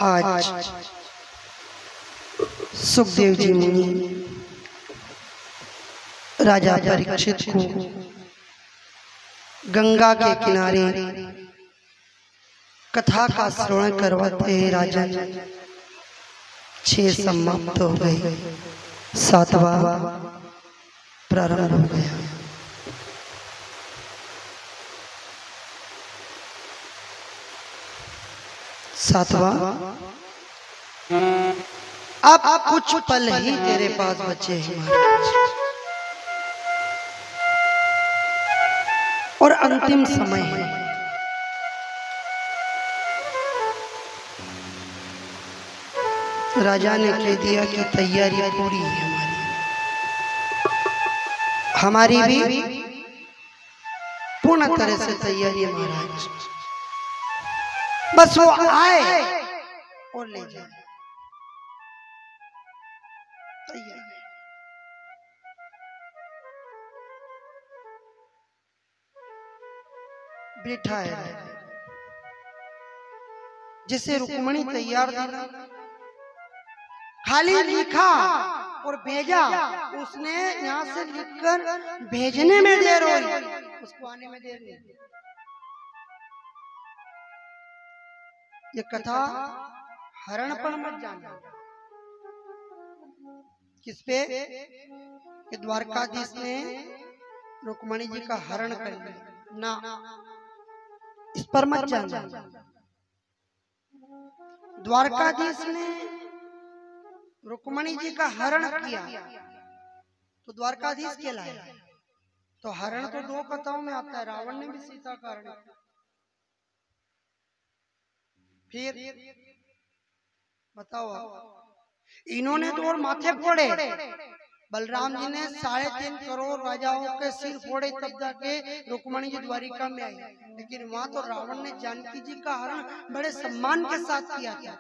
आज सुखदेव जी मुनि राजा परीक्षित को गंगा के किनारे कथा का श्रवण करवाते हैं। राजा 6 समाप्त हो गए, 7वां प्रारंभ हो गया। अब कुछ पल ही तेरे पास बचे हैं महाराज, और अंतिम समय है। राजा ने कह दिया कि तैयारी पूरी है हमारी भी पूर्ण तरह से तैयारी है महाराज। बस वो आए और ले जाए। बैठा है जैसे रुक्मणी तैयार थी ना, खाली लिखा और भेजा। उसने यहाँ से लिखकर भेजने में देर हो रही, उसको आने में देर नहीं। ये कथा हरण पर मत जाना। किस पे? कि द्वारकाधीश ने रुक्मणी जी का हरण कर लिया ना, इस पर मत जाना। द्वारकाधीश ने रुक्मणी जी का हरण किया तो द्वारकाधीश कहलाया। तो हरण तो 2 कथाओं में आता है। रावण ने भी सीता का हरण किया। फिर बताओ, इन्होंने तो और माथे फोड़े। बलराम जी ने 3.5 करोड़ राजाओं के सिर फोड़े, तब जाके रुक्मणी जी द्वारिका में आई। लेकिन वहां तो रावण ने जानकी जी का हरण बड़े सम्मान के साथ किया था।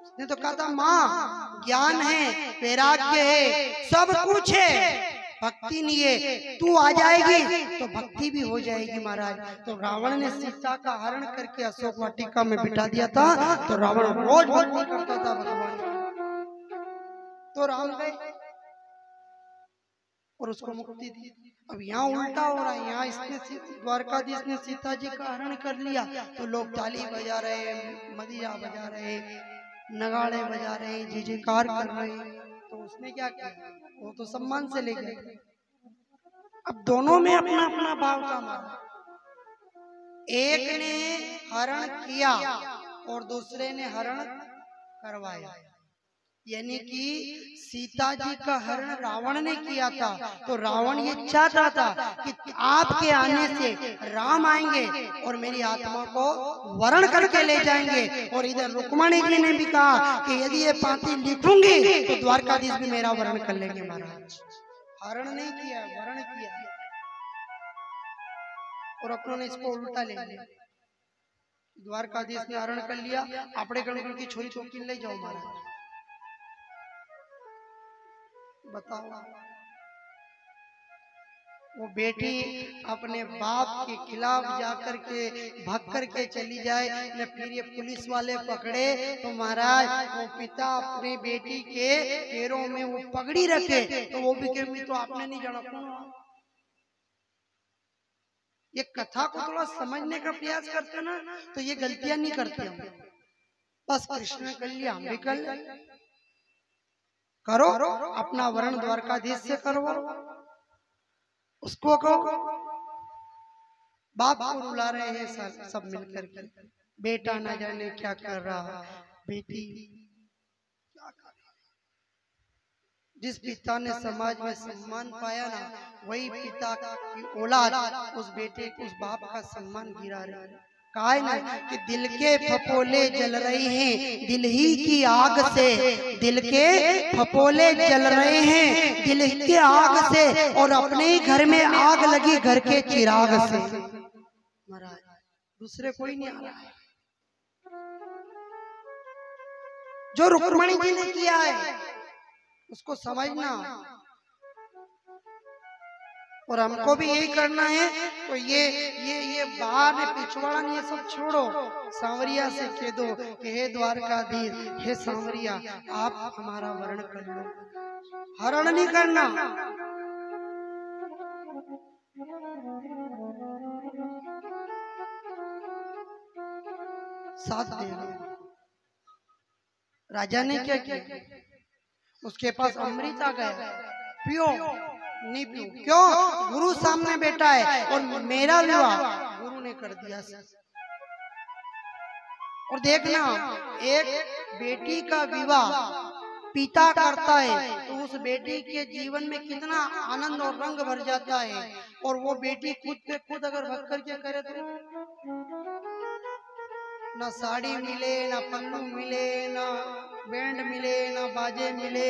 उसने तो कहा था, माँ ज्ञान है, वैराग्य है, सब कुछ है, भक्ति नहीं है। तू आ जाएगी तो भक्ति भी हो जाएगी महाराज। तो रावण ने सीता का हरण करके अशोक वाटिका में बिठा दिया था। तो रावण रोज भक्ति करता था भगवान। तो राम गए और उसको मुक्ति दी। अब यहाँ उल्टा हो रहा है। यहाँ इसने द्वारकाधीश ने सीता जी का हरण कर लिया तो लोग ताली बजा रहे, मदिरा बजा रहे, नगाड़े बजा रहे, जय जयकार कर रहे। तो उसने क्या किया? वो तो सम्मान से ले गए। अब दोनों में अपना अपना भाव था मारा। एक ने हरण किया और दूसरे ने हरण करवाया। यानी कि सीता जी का हरण रावण ने किया था। तो रावण ये चाहता था कि आपके आने से राम आएंगे और मेरी आत्मा को वरण करके ले जाएंगे। और इधर रुक्मणी जी ने भी कहा कि यदि ये पांति लिखूंगी तो द्वारकाधीश भी मेरा वरण कर लेंगे महाराज। हरण नहीं किया, वरण किया। और अपनों ने इसको उल्टा ले लिया। द्वारकाधीश ने हरण कर लिया, आपड़े गणगण की छोरी चौकी ले जाओ महाराज। बताओ, वो बेटी अपने बाप के खिलाफ जाकर के भाग करके चली जाए न, फिर ये पुलिस वाले पकड़े तो महाराज वो पिता अपने बेटी के पैरों में वो पगड़ी रखे तो वो भी कहे तो आपने नहीं जाना। ये कथा को थोड़ा समझने का प्रयास करते ना तो ये गलतियां नहीं करते हम। बस कृष्ण ने कर लिया, हम भी कर ले। करो अपना वरण द्वारकाधीश से करो। उसको कहो, बाप को रुला रहे हैं सब मिलकर के। बेटा ना जाने क्या कर रहा, बेटी क्या कर रहा। जिस पिता ने समाज में सम्मान पाया ना, वही पिता की औलाद उस बेटे उस बाप का सम्मान गिरा रहे हैं। कहा है ना कि दिल के फपोले जल रहे हैं दिल ही की आग से, दिल के फपोले जल रहे हैं दिल की आग से, और अपने ही घर में आग लगी घर के चिराग से। महाराज दूसरे कोई नहीं आ रहा है। जो रुक्मणी जी ने किया है उसको समझना। और हमको भी यही करना है। तो ये बाहर ने पिछवाड़ा ये सब छोड़ो, सांवरिया से कह दो कि हे द्वारकाधीश, हे सांवरिया, आप हमारा वर्ण कर लो, हरण नहीं करना। साथ दे दो। राजा ने क्या किया, उसके पास अमृत आ गया, पियो, नहीं पियो, क्यों? गुरु सामने बैठा है और मेरा विवाह गुरु ने कर दिया। और देखना, एक बेटी का विवाह पिता करता है तो उस बेटी के जीवन में कितना आनंद और रंग भर जाता है। और वो बेटी खुद पे खुद अगर भग करके करे तो ना साड़ी मिले, ना पल्लू मिले, ना बैंड मिले, ना बाजे मिले,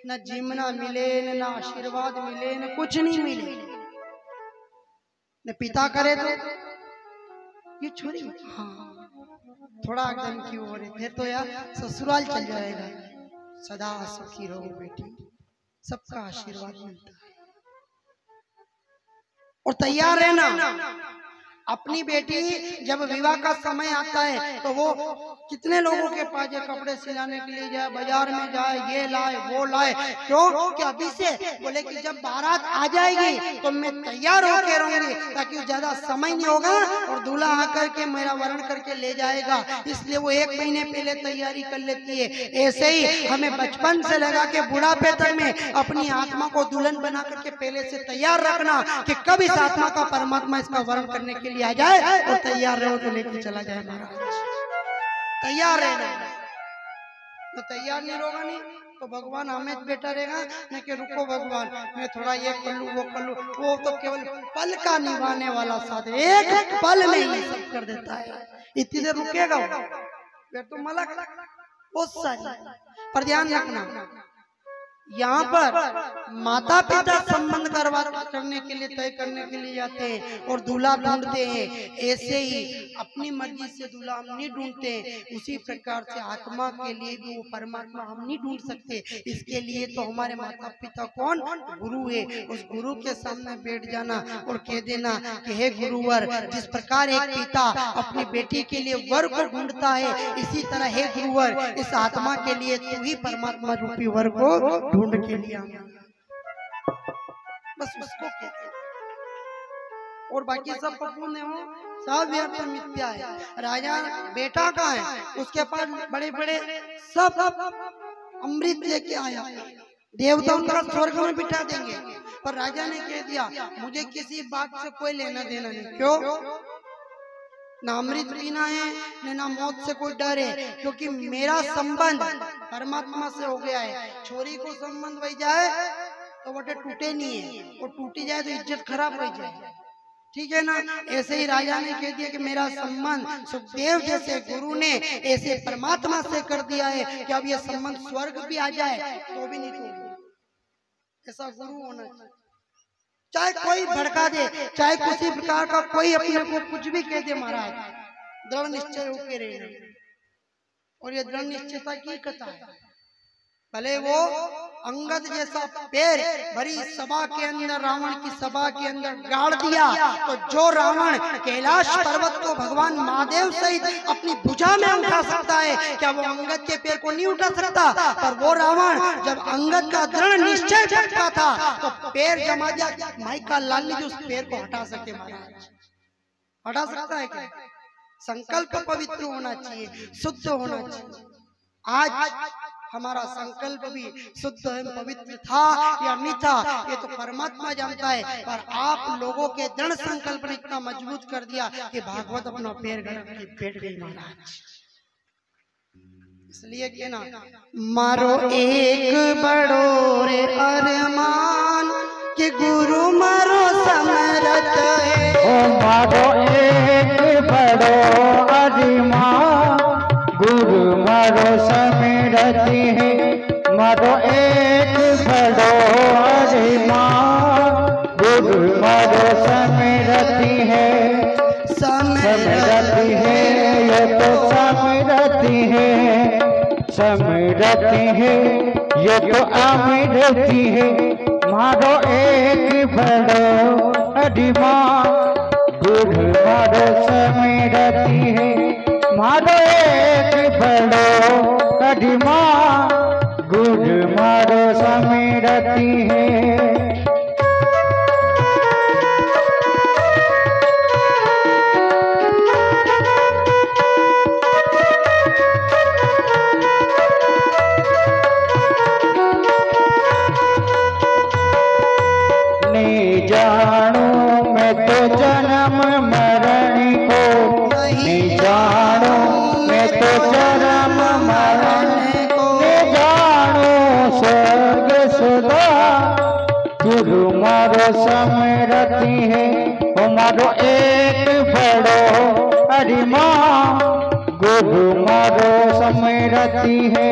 ना जिमना मिले, ना आशीर्वाद मिले, ना कुछ नहीं मिले। न पिता करे तो ये छोरी, हाँ थोड़ा एकदम क्यों हो रहे, फिर तो यार ससुराल चल जाएगा। सदा सुखी रहो बेटी, सबका आशीर्वाद मिलता है। और तैयार रहना, अपनी बेटी जब विवाह का समय आता है तो वो कितने लोगों के पास जाए, कपड़े सिलाने के लिए जाए, बाजार में जाए, ये लाए वो लाए, क्यों? कि अभी से बोले कि जब बारात आ जाएगी तो मैं तैयार होके रहूंगी, ताकि ज्यादा समय नहीं होगा और दूल्हा आकर के मेरा वरण करके ले जाएगा। इसलिए वो 1 महीने पहले तैयारी कर लेती है। ऐसे ही हमें बचपन से लगा के बुढ़ापे तक में अपनी आत्मा को दुल्हन बना करके पहले से तैयार रखना कि कब इस आत्मा का परमात्मा इसका वरण करने के लिए आ जाए और तैयार रहो तो लेकर चला जाए महाराज। तैयार रहना, तो तैयार नहीं होगा नहीं तो भगवान हमें बेटा रहेगा नहीं कि रुको भगवान मैं थोड़ा ये कर लूं वो कर लूं। वो तो केवल पल का निभाने वाला साथ, एक पल में ही सब कर देता है। इतनी देर रुकेगा फिर तो मलक बहुत सारी। पर ध्यान रखना, यहाँ पर माता पिता संबंध करने के लिए, तय करने के लिए जाते हैं और दूल्हा ढूंढते हैं। ऐसे ही अपनी मर्जी से दूल्हा हम नहीं ढूंढते, उसी प्रकार से आत्मा के लिए भी वो परमात्मा हम नहीं ढूंढ सकते। इसके लिए तो हमारे माता पिता कौन? गुरु है। उस गुरु के सामने बैठ जाना और कह देना कि हे गुरुवर, जिस प्रकार एक पिता अपनी बेटी के लिए वर को ढूंढता है, इसी तरह हे गुरुवर, इस आत्मा के लिए तू ही परमात्मा रूपी वर को ढूंढ के लिए बस उसको कहते हैं। और बाकी सब पपून हो, सब व्यर्थ मिथ्या है। राजा बेटा का है, उसके पास बड़े बड़े सब अमृत लेके आया, देवता उनका स्वर्ग में बिठा देंगे। पर राजा ने कह दिया मुझे किसी बात से कोई लेना देना नहीं। क्यों? ना अमृत पीना है ना मौत से कोई डर है, क्योंकि मेरा संबंध परमात्मा से हो गया है। छोरी को संबंध वही जाए तो वो टूटे नहीं है, और टूटी जाए तो इज्जत खराब हो जाए, ठीक है ना। ऐसे ही राजा ने कह दिया कि मेरा संबंध सुखदेव जैसे गुरु ने ऐसे परमात्मा से कर दिया है कि अब ये संबंध स्वर्ग भी आ जाए तो भी नहीं टूटेगा। ऐसा गुरु होना चाहिए। चाहे कोई भड़का दे, चाहे किसी प्रकार का कोई अपने को कुछ भी कह दे, महाराज दृढ़ निश्चय होके रहना। और ये दृढ़ निश्चयता की कथा है। भले वो अंगद जैसा पैर भरी सभा के अंदर, रावण की सभा के अंदर गाड़ दिया, तो जो रावण कैलाश पर्वत को भगवान महादेव सहित अपनी भुजा में उठा सकता है, क्या वो अंगद के पैर को नहीं उठा सकता? पर वो रावण जब अंगद का दृढ़ निश्चय झटका था तो पैर जमा दिया। माई का लाल ने जो उस पैर को हटा सके, महाराज हटा सकता है क्या? संकल्प पवित्र होना चाहिए, शुद्ध होना चाहिए। आज हमारा संकल्प भी शुद्ध एवं पवित्र था या नहीं था, ये तो परमात्मा जानता है। पर आप लोगों के दृढ़ संकल्प ने इतना मजबूत कर दिया कि भागवत अपना पैर गड़ के बैठ गई, महाराज। इसलिए कहना, मारो एक बड़ो रे अरमान कि गुरु मारो समरत है। ओ मारो एक बड़ो अरमान गुरु मारो समिरति है। मारो एक बड़ो अरमान गुरु मारो समिरति है। समिरति है ये तो समिरति है, समिरति है ये तो अमृति है। मारो एक बड़ो अडिमा गुरु मारो समेरती है। मारो एक बड़ो अडिमा गुरु मारो समेरती है। जानो मैं तो जन्म मरण को नहीं जानो, मैं तो जन्म मरण को नहीं जानो। स्वर्ग सदा गुरु मारो समरती है। ओ मारो एक बड़ो अरिमा गुरु मारो समरती है।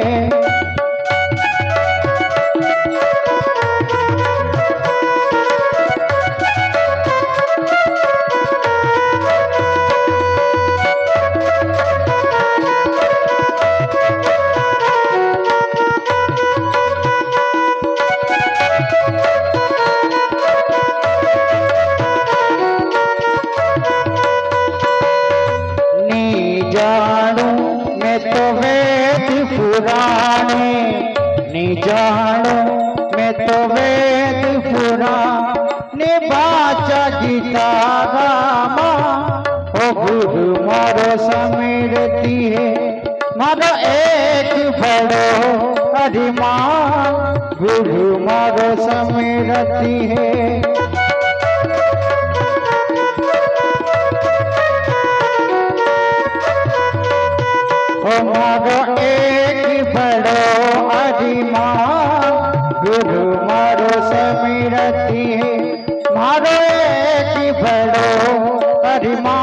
जानो मैं तो वेद पुराने बाचा गीता रामा। ओ गुरु मारो समेरती है। मारो एक बड़ो अरिमा गुरु मारो समेरती है। ओ मारो एक बड़ो अरिमा गुरु मारो समेरती है। मारो एक बड़ो अरिमा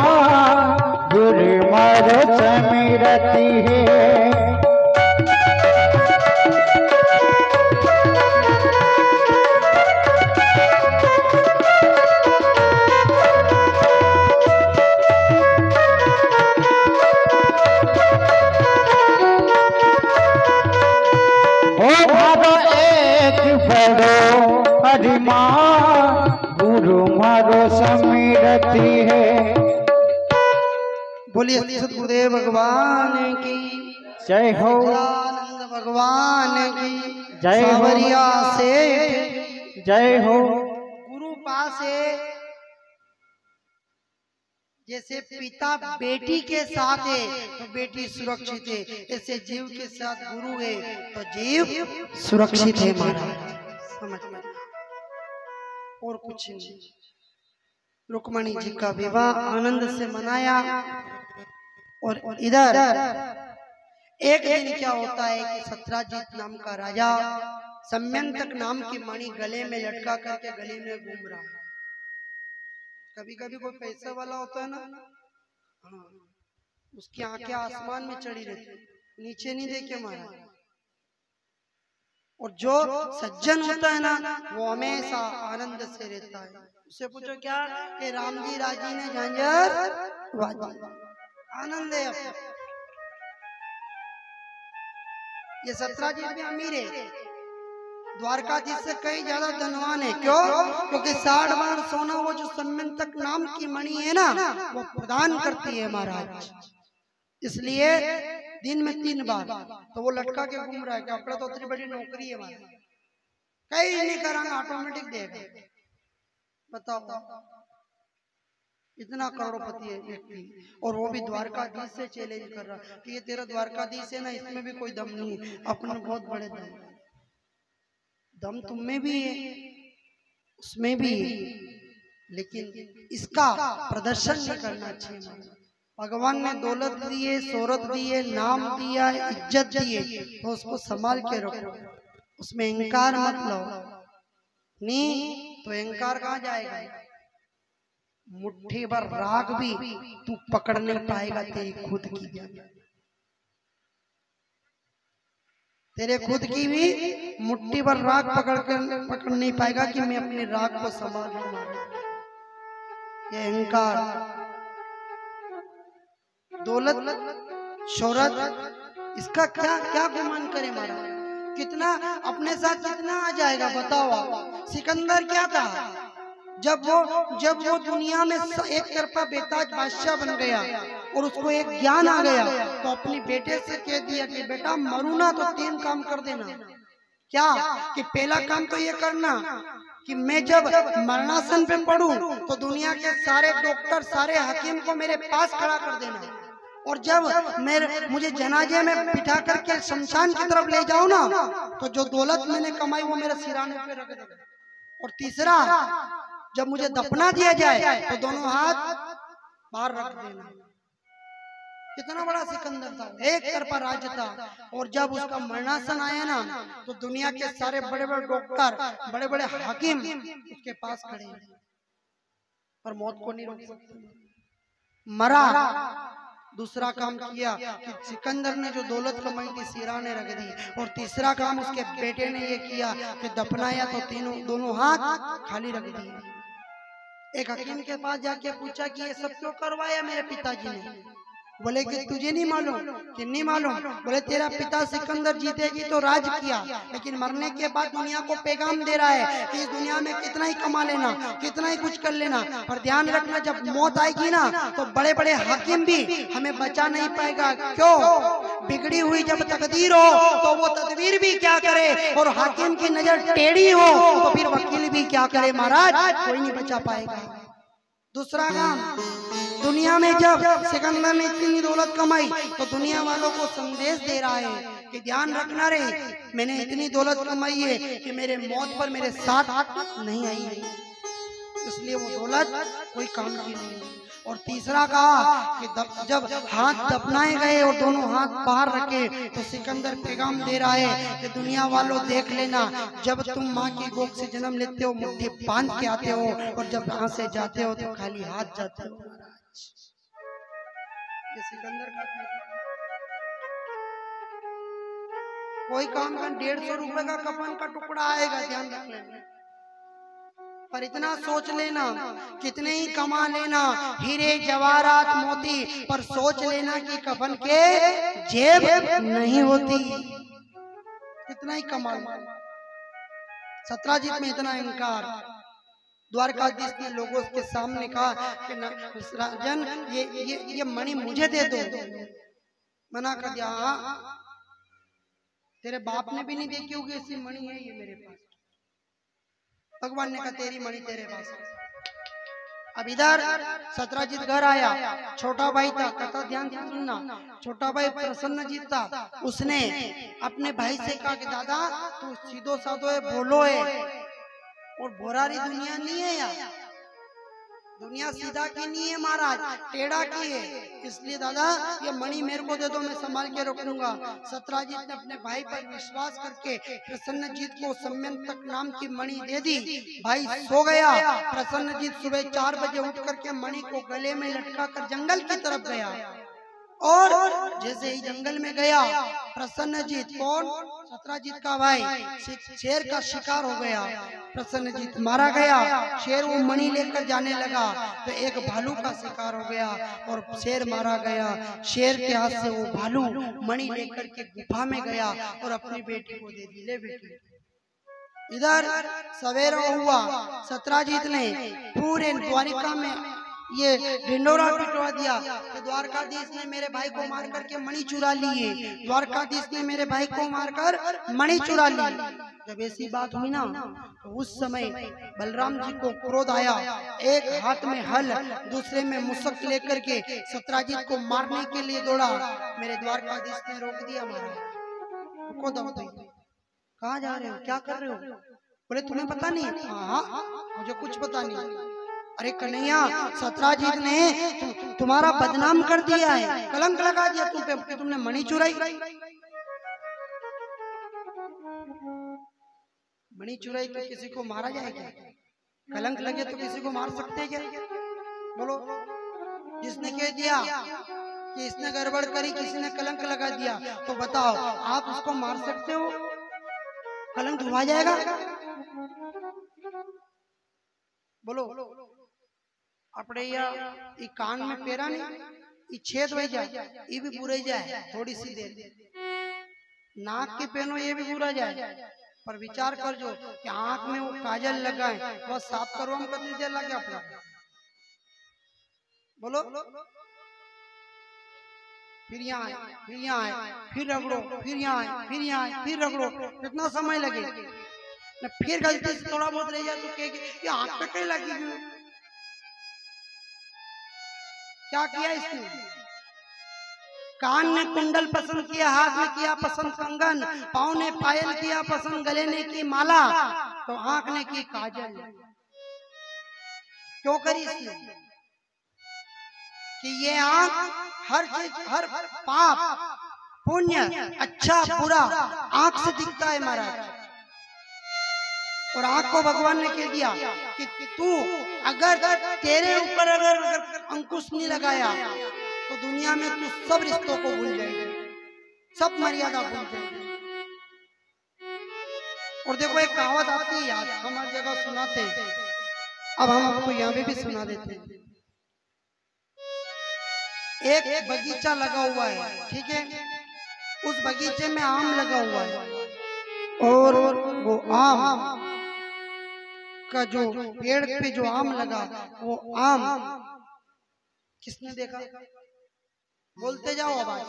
गुरु मारो समेरती है। अरिमा गुरु मारो समेरती है। बोलिए सतगुरुदेव भगवान की जय हो। आनंद भगवान की जय हो। सावरिया सेठ जय हो। गुरु पास है, जैसे पिता बेटी के साथ है तो बेटी सुरक्षित है, ऐसे जीव के साथ गुरु है तो जीव सुरक्षित है। महाराज समझ में और कुछ नहीं। रुक्मणी जी का विवाह आनंद से मनाया। और इधर एक दिन क्या होता है कि सत्राजित नाम का राजा सम्यंतक नाम की मणि गले में लटका करके गले में घूम रहा है। कभी कभी कोई पैसा वाला होता है ना, हाँ, उसकी आंखें आसमान में चढ़ी रहती, नीचे नहीं देखे महाराज। और जो सज्जन होता है ना वो हमेशा आनंद से रहता है। उससे पूछो क्या कि राम जी राजी ने झांझर बाजी, आनंद है। ये सत्राजित भी अमीर है, द्वारकाधीश से कई ज्यादा धनवान है। क्यों? क्योंकि 60 बार सोना वो जो सम्यंतक नाम की मणि है ना वो प्रदान करती है महाराज। इसलिए दिन में 3 बार तो वो लटका के घूम रहा है कि अपना तो इतनी बड़ी नौकरी है महाराज, कहीं नहीं कराना, ऑटोमेटिक देगा। बताओ, इतना करोड़पति है व्यक्ति और वो भी द्वारकाधीश से चैलेंज कर रहा कि ये तेरा द्वारकाधीश है ना, इसमें भी कोई दम नहीं है, अपने बहुत बड़े दम तुम में भी है, उसमें भी है, लेकिन इसका प्रदर्शन नहीं करना चाहिए। भगवान ने दौलत दी है, शोहरत दी है, नाम दिया है, इज्जत दी है, तो उसको संभाल के रखो, उसमें अहंकार मत लो। नहीं तो अहंकार कहाँ जाएगा? मुट्ठी भर राग भी तू पकड़ नहीं पाएगा तेरी खुद की, तेरे खुद की भी मुट्ठी भर राग पकड़ नहीं पाएगा कि मैं अपने राग को संभाल लूंगा। ये अहंकार, दौलत, शोहरत, इसका क्या क्या गुमान करे महाराज। कितना अपने साथ कितना आ जाएगा बताओ आप। सिकंदर क्या था, जब वो दुनिया में एक तरफा बेताज बादशाह बन गया और उसको एक ज्ञान आ गया, तो अपनी बेटे से कह दिया कि बेटा मरू ना तो 3 काम कर देना। क्या कि पहला काम तो ये करना कि मैं जब मरणासन पे पड़ूं तो दुनिया के सारे डॉक्टर सारे हकीम को मेरे पास खड़ा कर देना, और जब मुझे जनाजे में बिठा करके शमशान की तरफ ले जाओ ना तो जो दौलत मैंने कमाई वो मेरे सिराने पे रख देना। और तीसरा, जब मुझे दफना दिया जाए तो दोनों हाथ बाहर रख देना। कितना बड़ा सिकंदर था, एक तरफा राज्य था। और जब उसका मरणासन आया ना तो दुनिया के सारे बड़े बड़े डॉक्टर बड़े बड़े हाकिम उसके पास खड़े हैं, पर मौत को नहीं रोक सकते। मरा। दूसरा काम किया कि सिकंदर ने जो दौलत कमाई थी सिराने रख दी। और तीसरा काम उसके बेटे ने ये किया कि दफनाया तो दोनों हाथ खाली रख दिए। एक हकीम के पास जाके पूछा कि ये सब क्यों करवाया मेरे पिताजी ने? बोले कि तुझे नहीं मालूम? कि नहीं मालूम। बोले तेरा पिता सिकंदर जीतेगी तो राज किया, लेकिन मरने के बाद दुनिया को पैगाम दे रहा है कि इस दुनिया में कितना ही कमा लेना, कितना ही कुछ कर लेना, पर ध्यान रखना जब मौत आएगी ना तो बड़े बड़े हाकिम भी हमें बचा नहीं पाएगा। क्यों? बिगड़ी हुई जब तकदीर हो तो वो तदबीर भी क्या करे, और हाकिम की नजर टेढ़ी हो तो फिर वकील भी क्या करे महाराज, कोई नहीं बचा पाएगा। दूसरा काम, दुनिया में जब सिकंदर ने इतनी दौलत कमाई तो दुनिया वालों को संदेश दे रहा है कि ध्यान रखना रे, मैंने इतनी दौलत कमाई है कि मेरे मौत पर मेरे साथ नहीं आई है, इसलिए वो दौलत कोई काम की नहीं। और तीसरा कहा कि जब हाथ दफनाए गए और दोनों हाथ बाहर रखे तो सिकंदर पैगाम दे रहा है कि दुनिया वालों देख लेना, जब तुम माँ की गोद से जन्म लेते हो मुट्ठी बांध के आते हो, और जब यहाँ से जाते हो तो खाली हाथ जाते हो। ये सिकंदर का कोई काम का 150 रुपए का कफन का टुकड़ा आएगा, ध्यान रख लेना। पर इतना सोच लेना, कितने ही कमा लेना हीरे जवाहरात मोती, पर सोच लेना कि कफन के जेब नहीं होती। कितना ही कमा लेना। सत्राजित में इतना अहंकार। द्वारकाधीश ने लोगों के सामने कहा कि राजन ये मणि मुझे दे दो। मना कर दिया, तेरे बाप ने भी नहीं देखी होगी ऐसी मणि है ये मेरे पास। भगवान ने कहा तेरी मणि तेरे पास। अब इधर सत्राजित घर आया, छोटा भाई था, कथा ध्यान से सुनना। छोटा भाई प्रसन्नजीत था, उसने अपने भाई से कहा कि दादा तू सीधो साधो है, बोलो है, और भोरारी दुनिया नहीं है यार, दुनिया सीधा की नहीं है महाराज, टेढ़ा की है, इसलिए दादा ये मणि मेरे को दे दो, मैं संभाल के रखूंगा। सत्राजित ने अपने भाई पर विश्वास करके प्रसन्नजीत को सम्यंतक नाम की मणि दे दी। भाई सो गया। प्रसन्नजीत सुबह 4 बजे उठ करके मणि को गले में लटका कर जंगल की तरफ गया, और जैसे ही जंगल में गया प्रसन्नजीत, कौन? सत्राजित का भाई, शेर का शिकार हो गया। प्रसन्नजीत मारा गया, शेर वो मणि लेकर जाने लगा तो एक भालू का शिकार हो गया और शेर मारा गया। शेर के हाथ से वो भालू मणि लेकर के गुफा में गया और अपनी बेटी को दे दी, ले बेटी। इधर सवेरा हुआ, सत्राजित ने पूरे द्वारिका में ये ढिंडोरा पिटवा दिया कि द्वारकाधीश ने मेरे भाई को मार करके मणि चुरा लिए, द्वारकाधीश ने मेरे भाई को मारकर मणि चुरा ली। जब ऐसी बात हुई ना तो उस समय बलराम जी को क्रोध आया, एक हाथ में हल दूसरे में मुसक लेकर के सत्राजित को मारने के लिए दौड़ा। मेरे द्वारकाधीश ने रोक दिया, महाराज रुको, दम कहाँ जा रहे हो, क्या कर रहे हो? बोले तुम्हें पता नहीं? हाँ मुझे कुछ पता नहीं। अरे कन्हैया, सत्राजित ने तुम्हारा बदनाम कर दिया है, कलंक लगा दिया तुम पे कि तुमने मणि चुराई। मणि चुराई तो किसी को मारा जाए क्या? कलंक लगे तो किसी को मार सकते क्या? बोलो। जिसने कह दिया कि इसने गड़बड़ करी, किसी ने कलंक लगा दिया, तो बताओ आप उसको मार सकते हो? कलंक धुआ जाएगा? बोलो। अपने ये कान में पेरा नहीं, ये छेद हो जाए, ये भी बुरे जाए थोड़ी सी देर, नाक की पहनो ये भी बुरा जाए, पर विचार कर जो कि आंख में वो काजल लगाए, वो साफ करो हम कितनी देर लगे अपना, बोलो। फिर यहाँ आए, फिर यहाँ आए, फिर रगड़ो, फिर यहाँ आए, फिर यहाँ आए, फिर रगड़ो, कितना समय लगे। न फिर गलती से थोड़ा बहुत रह जाए तो कहेगी आंख पे कहीं लगी हुई, क्या किया इसने। कान ने कुंडल पसंद किया, हाथ ने किया पसंद कंगन, पाँव ने पायल किया पसंद, गले ने की माला, तो आंख ने की काजल। क्यों करी इसने कि ये आंख हर चीज, हर पाप पुण्य अच्छा बुरा आंख से दिखता है महाराज। और आंख को भगवान ने कह दिया कि तू अगर तेरे ऊपर अगर अंकुश नहीं लगाया तो दुनिया में तू सब रिश्तों को भूल जाएगी, सब मर्यादा भूल जाएगी। और देखो एक कहावत आती है याद, हम हर जगह सुनाते हैं, अब हम आपको यहाँ पे भी सुना देते हैं। एक बगीचा लगा हुआ है, ठीक है, उस बगीचे में आम लगा हुआ है, और वो आम का जो पेड़ पे जो आम लगा, वो आम किसने देखा, बोलते जाओ आवाज,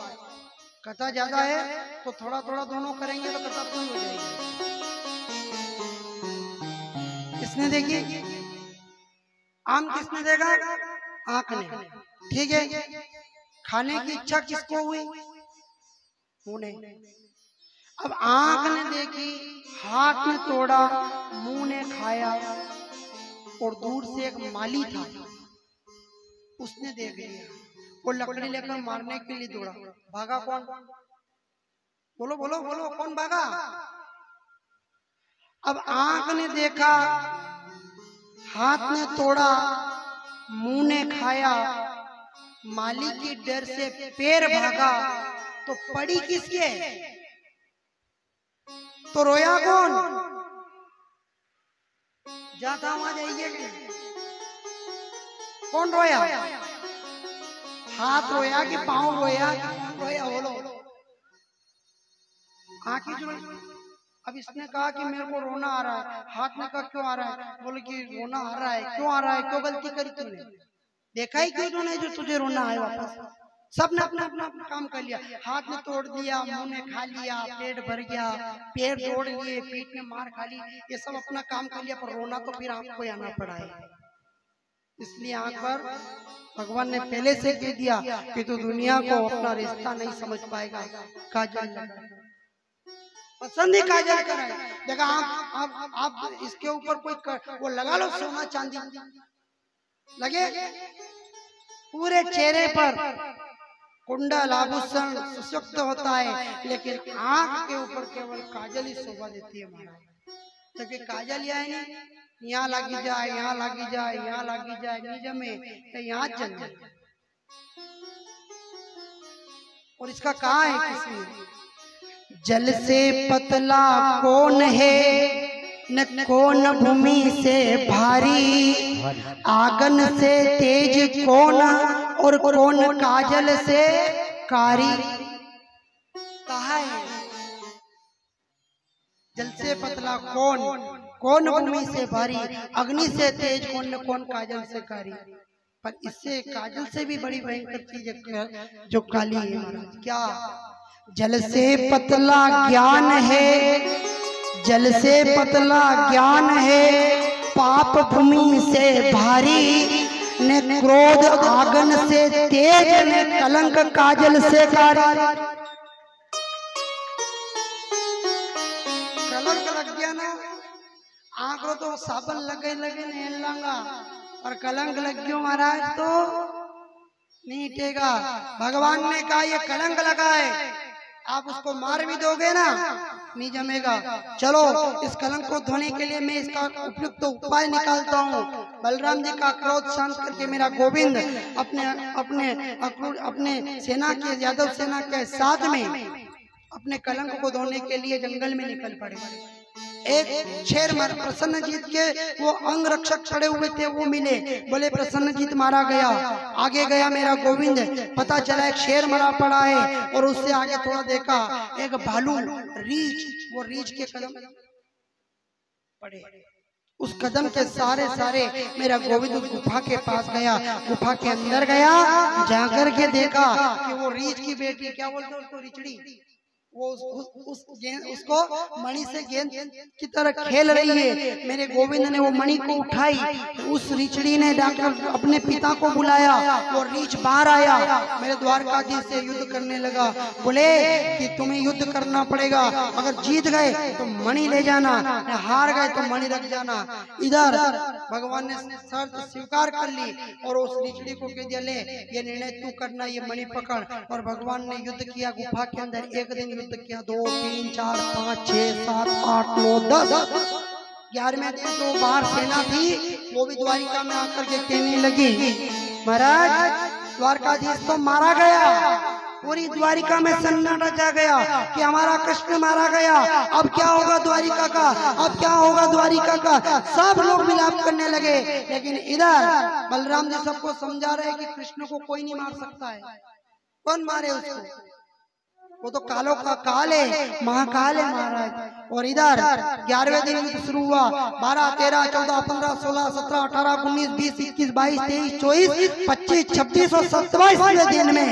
कथा ज्यादा है तो थोड़ा थोड़ा दोनों करेंगे तो कथा पूरी हो जाएगी। किसने देखी आम, किसने देखा, आंख ने, ठीक है। खाने की इच्छा किसको हुई, मुंह ने। अब आंख ने देखी, हाथ में तोड़ा, मुंह ने खाया, और दूर से एक माली था उसने देख लिया, वो लकड़ी लेकर मारने के लिए दौड़ा। भागा कौन, बोलो बोलो बोलो, कौन भागा। अब आंख ने देखा, हाथ ने तोड़ा, मुंह ने खाया, माली की डर से पैर भागा, तो पड़ी किसके, तो रोया कौन, जाता वहां जाइए, कौन रोया, हाथ रोया कि पांव रोया, रोया बोलो, आंखें जो। अब इसने कहा कि मेरे को रोना आ रहा है, हाथ ने कहा क्यों आ रहा है, बोले कि रोना आ रहा है, क्यों आ रहा है, क्यों गलती करी तूने, देखा ही क्यों तूने जो तुझे रोना आया। वापस सबने अपना अपना काम कर लिया, हाथ ने तोड़ दिया, मुंह ने खा लिया, पेट भर गया, पैर तोड़ लिए, पीठ में मार खा ली, ये सब अपना काम कर लिया, पर रोना तो फिर आपको आना पड़ा है। इसलिए आंख पर भगवान ने पहले से कह दिया कि तू दुनिया को अपना रिश्ता नहीं समझ पाएगा, काजल पसंद ही काजल कराए। देखा आप इसके ऊपर कोई वो लगा लो, सोना चांदी लगे, पूरे चेहरे पर कुंडल आभूषण सुशक्त होता है, लेकिन आंख के ऊपर केवल काजल ही शोभा देती है महाराज। क्योंकि काजल यहाँ यहाँ लगी जाए, यहाँ लगी जाए, यहाँ लगी जाए, नहीं जमे तो यहाँ चल जाए। और इसका कहा है किसी, जल से पतला कौन है, न कौन भूमि से भारी, आगन से तेज कौन, और कौन काजल से कारी। कहा है जल से पतला कौन, कौन भूमि से भारी, अग्नि से तेज कौन, न कौन काजल से कारी। पर इससे काजल से भी बड़ी भयंकर चीज जो काली है महाराज, क्या, जल से पतला ज्ञान है, जल से पतला ज्ञान है, पाप भूमि से भारी, ने क्रोध आगन से तेज, ने कलंक काजल से कारी। कलंक लग गया ना, आंखों तो साबन लगे लगे नहीं लांगा, और कलंक लग गयो महाराज तो नहीं टेगा। भगवान ने कहा ये कलंक लगा है, आप उसको मार भी दोगे ना नहीं जमेगा। चलो इस कलंक को धोने के लिए मैं इसका उपयुक्त उपाय निकालता हूँ। बलराम जी का क्रोध शांत करके मेरा गोविंद अपने अपने अपने सेना के, यादव सेना के साथ में अपने कलंक को धोने के लिए जंगल में निकल पड़े। एक शेर मर प्रसन्नजीत के वो अंग रक्षक खड़े हुए थे, वो मिले, बोले प्रसन्नजीत मारा गया। आगे गया मेरा गोविंद, पता चला एक शेर मरा पड़ा है। और उससे आगे थोड़ा देखा एक भालू रीछ, वो रीछ के कदम पड़े, उस कदम के सारे सारे मेरा गोविंद उस गुफा के पास गया, गुफा के अंदर गया, जाकर के देखा कि वो रीछ की बेटी, क्या बोलते हैं उसको, रिचड़ी, वो उसको मणि से गेंद की तरह खेल रही है। मेरे गोविंद ने वो मणि को उठाई, उस रिचड़ी ने डॉक्टर अपने पिता को बुलाया, वो रीछ बाहर आया, मेरे द्वारकाधीश से युद्ध करने लगा। बोले कि तुम्हें युद्ध करना पड़ेगा, अगर जीत गए तो मणि ले जाना, हार गए तो मणि रख जाना। इधर भगवान ने शर्त स्वीकार कर ली और उस रिचड़ी को कह दिया, ले ये निर्णय तू करना, ये मणि पकड़। और भगवान ने युद्ध किया गुफा के अंदर, एक दिन किया, 2 3 4 5 6 7 8 9 10 11वें दिन तो बाहर सेना थी, वो भी द्वारिका में आकर के कहने लगी, महाराज द्वारकाधीश तो मारा गया। पूरी द्वारिका में सन्नाटा छा गया कि हमारा कृष्ण मारा गया, अब क्या होगा द्वारिका का, अब क्या होगा द्वारिका का। सब लोग विलाप करने लगे। लेकिन इधर बलराम जी सबको समझा रहे कि कृष्ण को कोई नहीं मार सकता है। कौन मारे उसको, वो तो कालों का काल है, महाकाल है महाराज। और इधर 11वें दिन युद्ध शुरू हुआ। 12 13 14 15 16 17 18 19 20 21 22 23 24 25 26 और 27वें दिन में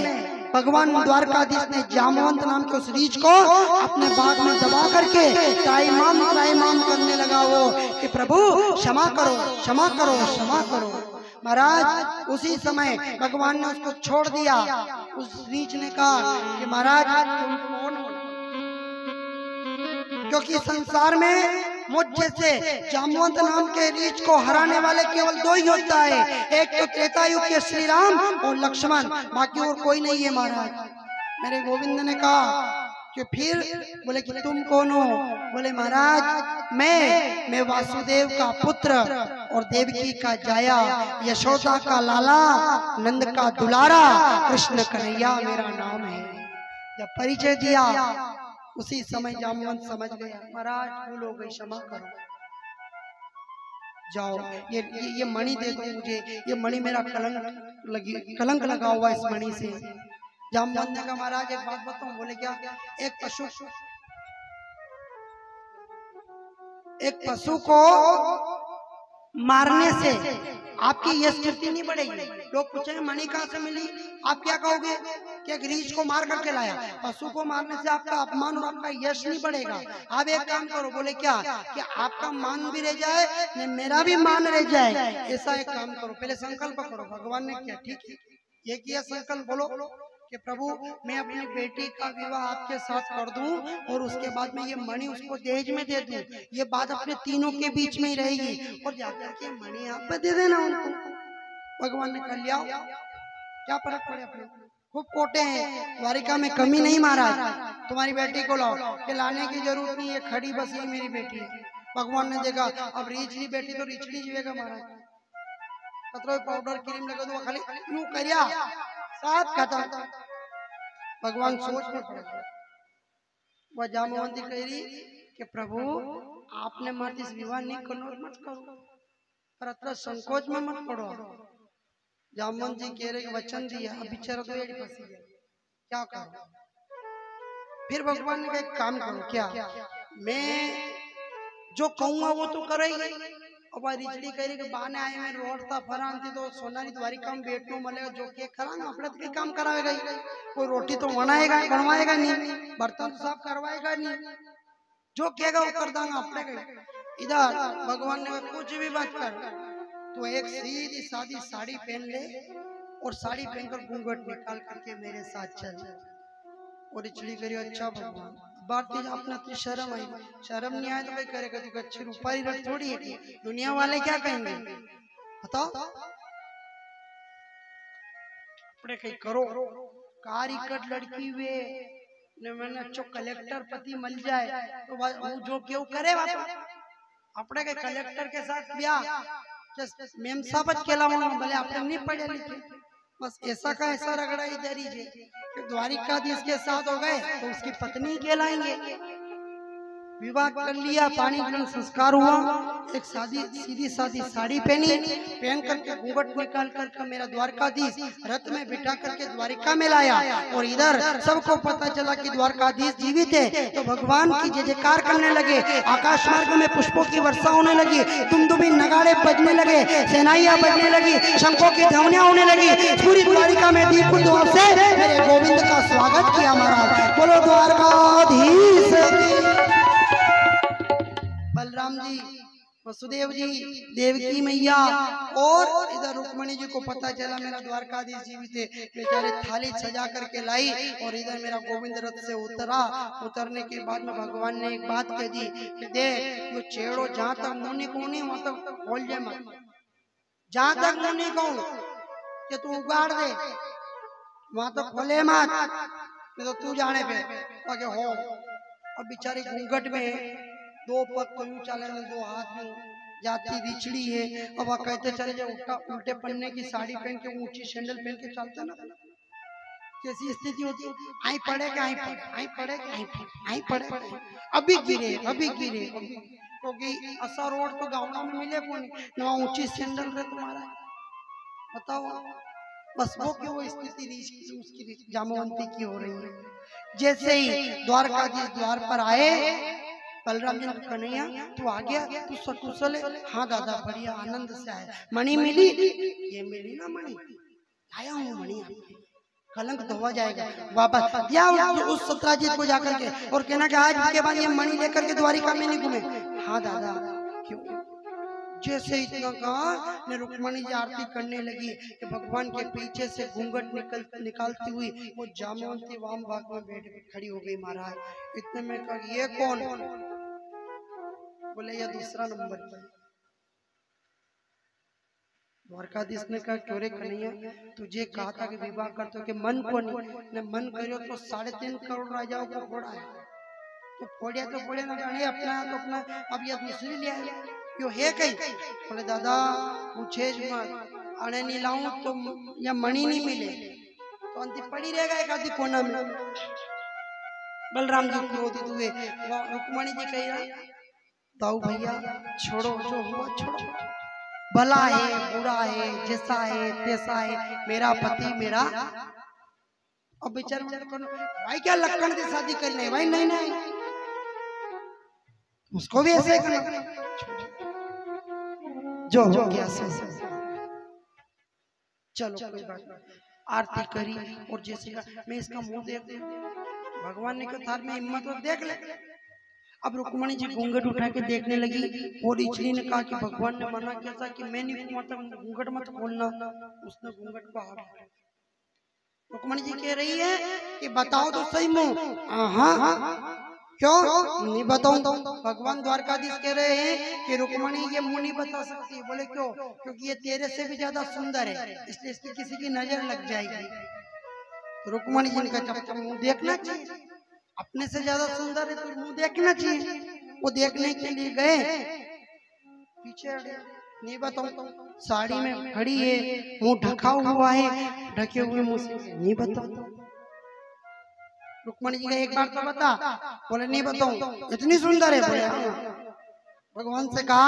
भगवान द्वारकाधीश ने जामवंत नाम के उस रीछ को अपने बाग में दबा करके त्राहिमाम करने लगा, वो कि प्रभु क्षमा करो क्षमा करो क्षमा करो। महाराज उसी समय भगवान ने उसको छोड़ दिया। उस रीछ ने कहा कि महाराज तुम कौन हो, क्योंकि संसार में मुझ जैसे जामवंत नाम के रीछ को हराने वाले केवल 2 ही होता है, एक तो त्रेता युग के श्री राम और लक्ष्मण, बाकी और कोई नहीं है महाराज। मेरे गोविंद ने कहा कि फिर, बोले कि तुम कौन हो, बोले महाराज मैं वासुदेव का पुत्र और देवकी का जाया, यशोदा का लाला, नंद का दुलारा, कृष्ण कन्हैया मेरा नाम है। जब परिचय दिया उसी समय जामवंत समझ गया, महाराज भूल हो गई, क्षमा करो, जाओ ये मणि दे दो मुझे, ये मणि मेरा कलंक लगा हुआ इस मणि से। जामवंत ने कहा महाराज एक बात बताऊं, बोले क्या, एक पशु को मारने से आपकी यश कीर्ति नहीं बढ़ेगी। लोग पूछेंगे मणि कहाँ से मिली, आप क्या कहोगे कि एक रीछ को मार करके लाया। पशु को मारने से आपका अपमान और आपका यश नहीं बढ़ेगा। आप एक काम करो, बोले क्या, कि आपका मान भी रह जाए, मेरा भी मान रह जाए, ऐसा एक काम करो, पहले संकल्प करो। भगवान ने क्या, ठीक है ये किया संकल्प, बोलो कि प्रभु मैं अपनी बेटी का विवाह आपके साथ कर दूं और उसके बाद में ये मणि उसको दहेज में दे दूं। ये बात अपने तीनों के बीच में ही रहेगी और जाकर के मणि आप पे दे देना उनको। भगवान ने कर लिया, क्या फर्क पड़े, अपने खूब कोटे हैं, द्वारिका में कमी नहीं महाराज। तुम्हारी बेटी को लाओ, कि लाने की जरूरत नहीं है, खड़ी बस ये मेरी बेटी है। भगवान ने देखा अब रीछली बेटी तो रिचड़ी जीवेगा महाराज, मतलब पाउडर क्रीम लगा दो खाली यूं करिया साथ खत्म। भगवान सोच में पड़ गए। वह जामवंती कह रही कि प्रभु आपने मत इस विवाह नहीं करना, मत करो, पर अतः संकोच में मत पड़ो। जामवंत जी कह रहे वचन दिया, अब बेचारा तो एक फंसी गया, क्या करो। फिर भगवान ने कहा एक काम करो, क्या, मैं जो कहूंगा वो तो करेगी। अब रिचड़ी करी के बहाने आए में रोड था फरान थी, तो सोनारी द्वारिका में बैठने मिलेगा, जो के कराना अपने तो काम कराएगा ही, कोई रोटी तो बनाएगा बनवाएगा नहीं, बर्तन साफ करवाएगा नहीं, जो कहेगा वो कर देगा अपने का। इधर भगवान ने कुछ भी बात कर, तो एक सीधी सादी साड़ी पहन ले और साड़ी पहनकर घूंघट निकाल करके मेरे साथ चल। और रिचड़ी करी, अच्छा भगवान भारतीय अपना तो शर्म आई, शर्म नहीं आए तो भाई करेगा, तो अच्छी रूपारी रट थोड़ी है, दुनिया वाले क्या कहेंगे बताओ। अपने कहीं करो, कारिकट लड़की हुए ने मैंने अच्छो कलेक्टर पति मिल जाए तो वो जो क्यों करे बात। अपने के कलेक्टर के साथ ब्याह मेम साहब कहलावा, भले आपने नहीं पढ़े लिखे, बस ऐसा का ऐसा रगड़ा इधर ही कि द्वारिकाधीश के साथ हो गए तो उसकी पत्नी कहलाएंगे। विवाह कर लिया, पानी ग्रहण संस्कार हुआ, एक सीधी सादी साड़ी पहन करके घूंघट निकाल कर मेरा द्वारकाधीश रथ में बिठा करके द्वारिका में लाया। और इधर सबको पता चला कि द्वारकाधीश जीवित है, तो भगवान की जय जयकार करने लगे। आकाश मार्ग में पुष्पों की वर्षा होने लगी, दुमदुमी नगाड़े बजने लगे, सेनाइयां बजने लगी, शंखों की ध्वनियां होने लगी। पूरी द्वारिका में दीप उद्योग से मेरे गोविंद का स्वागत किया महाराज। बोलो द्वारकाधीश की। बलराम जी, वसुदेव जी, देवकी मैया और इधर रुक्मणी जी को पता चला मेरा द्वारकाधीश जीवित है। बेचारे थाली सजा करके लाई और इधर मेरा गोविंद रथ से उतरा। उतरने के बाद में भगवान ने एक बात कह दी कि देख, यो छेड़ो जहां तक मुनि को नहीं वहां तक खोल जे मत, जहां तक मुनि को कि तू उगाड़ दे वहां तक खोले मत, नहीं तो तू जाने पे आगे हो। अब बेचारी घूंघट में दो पग तो यूं चले, दो हाथ में जाती बिछड़ी है। अब कहते चले जाए उल्टे पन्ने की साड़ी पहन के ऊंची सैंडल पहन के चलते ना, कैसी स्थिति होती है। आई पड़ेगा, आई पड़ेगा, आई पड़ेगा, अभी गिरे क्योंकि ऐसा रोड तो गाँव में मिले कौन ना, ऊंची सैंडल रहे तुम्हारा, बताओ। बस वो क्यों स्थिति उसकी जामवंती की हो रही है। जैसे ही द्वारकाधीश द्वार पर आए, बलराम जी ने कन्हैया तू आ गया, तू सकुशल है? हाँ दादा बढ़िया, आनंद से आया। मणि मिली? ये मिली ना मणि, आया हूँ मणि, कलंक धोवा जाएगा। वापस दिया उस सत्राजित को जाकर के और कहना कि आज के बाद ये मणि लेकर के द्वारिका में नहीं घूमे। हाँ दादा क्यों? जैसे इतना कहा ने रुक्मणी जी आरती करने लगी कि भगवान के पीछे से घूंघट निकालती हुई वो जामवंती वाम भाग में बैठ खड़ी हो गई महाराज। इतने में कहा ये कौन? बोले ये दूसरा नंबर पर। द्वारकाधीश ने कहा क्यों रे कन्हैया, तुझे कहा था कि विवाह करते हो कि मन को नहीं, मन करो तो 3.5 करोड़ राजाओं को फोड़ा है, तो फोड़िया तो फोड़े ना जाने अपना तो अपना। अब ये दूसरी ले आया, यो है कहीं? बोले दादा पूछे मत, अने नहीं लाऊं तो या मणि नहीं मिले तो अंति पड़ी रहेगा एक आधी कोना में। बलराम जी क्रोधित हुए। रुक्मणी जी कह रहा दाऊ भैया छोड़ो, जो हुआ छोड़ो, भला है बुरा है जैसा है तैसा है, मेरा पति मेरा। अब बेचारे भाई क्या लक्कड़ से शादी करनी है? भाई नहीं नहीं, उसको भी ऐसे करना, जो हो गया सो। चलो कोई बात नहीं, आरती करी और जैसे मैं इसका मुंह देख, भगवान ने कहा थार में हिम्मत और देख ले। अब रुक्मणी जी घूंघट उठा के देखने लगी और इचली ने कहा कि भगवान ने मना किया था कि मैं नहीं मतलब घूंघट मत खोलना। उसने घूंघट को हाथ, रुक्मणी जी कह रही है कि बताओ तो सही मुंह। हाँ क्यों नहीं बताऊं? भगवान द्वारकाधीश कह रहे हैं कि रुक्मणी ये मुंह नहीं बता सकती। बोले क्यों? क्योंकि ये तेरे से भी ज्यादा सुंदर है, इसलिए इसकी किसी की नजर लग जाएगी। रुक्मणी जी ने कहा जब मुंह देखना चाहिए, अपने से ज्यादा सुंदर है तो मुंह देखना चाहिए। वो देखने के लिए गए, पीछे नहीं बताऊं, साड़ी में खड़ी है, मुंह ढका हुआ है, ढके हुए मुंह से नहीं बताऊं। रुक्मणी जी का एक बार तो बता। बोले नहीं बताऊं, इतनी सुंदर है? बोले भगवान से कहा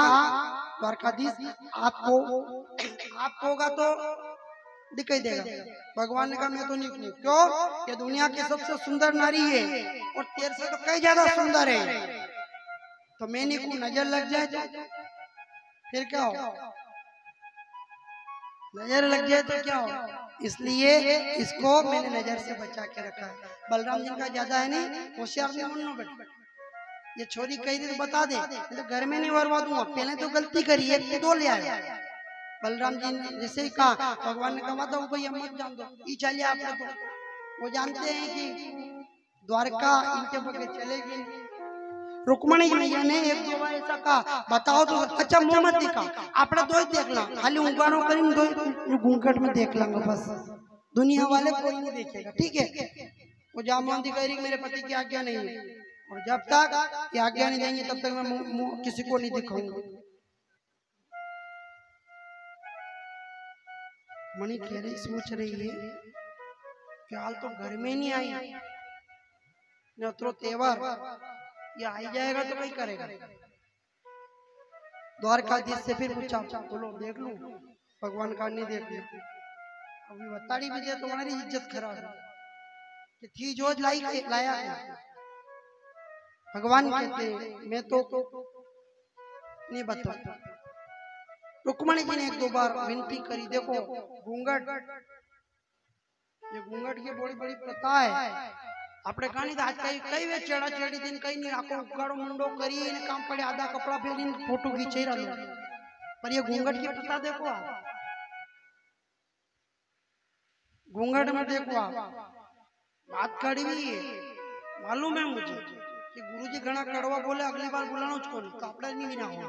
द्वारकाधीश आपको होगा तो दिखाई देगा। भगवान ने कहा मैं तो नहीं कहूं। क्यों? ये दुनिया की सबसे सुंदर नारी है और तेरे से तो कई ज्यादा सुंदर है, तो मैं नहीं कहूं, नजर लग जाए तो फिर क्या हो? नजर लग जाए तो क्या हो? इसलिए इसको मैंने नजर से बचा के रखा है। बलराम जी का ज्यादा है नहीं, होशियार नहीं बनना बेटा। ये छोरी कही थी तो बता दे, तो घर में नहीं बर्बाद दूंगा। पहले तो गलती करी, एक के दो ले आया। बलराम जी ने जैसे ही कहा, भगवान ने कहा था भैया मत जान दो, ये चलिए आप तो वो जानते हैं कि द्वारका इनके बगैर चलेगी। रुक्मणी मैया ने एक दो बार ऐसा कहा बताओ तो अच्छा मुंह मत दिखा, आपने दो ही देख ला, खाली उंगारों करेंगे दो घूंघट में देख लांगा बस, दुनिया वाले कोई नहीं देखेगा। ठीक है? वो जामवंती कह रही मेरे पति की आज्ञा नहीं है और जब तक ये आज्ञा नहीं देंगे तब तक मैं किसी को नहीं दिखाऊंगा। मणि कह रही सोच रही है फिलहाल तो घर में नहीं आई न तो तेवर ये आ ही जाएगा तो कहीं करेगा। द्वारकाधीश से फिर पूछा, बोलो देख लूं? भगवान का नहीं देख लिया। अभी बताड़ी भी दे तुम्हारी इज्जत खराब है कि थी जो लाया है। भगवान कहते मैं तो नहीं बता। रुक्मणी जी ने एक दो बार विनती करी, देखो घूंघट, ये घूंघट की बड़ी बड़ी प्रथा है। આપણે કાની આજ કઈ વે ચેડા ચેડી દિન કઈ ની આખો ઉગાડો મુંડો કરી ને કામ પડે આधा कपड़ा પહેરીને फोटो खींची रहा। पर ये घूंघट की प्रथा देखो आप, घूंघट में देखो आप बात कड़वी है। मालूम है मुझे कि गुरुजी घना कड़वा बोले, अगली बार बुलाना उसको नहीं, तो आपड़ा नहीं बिना हो,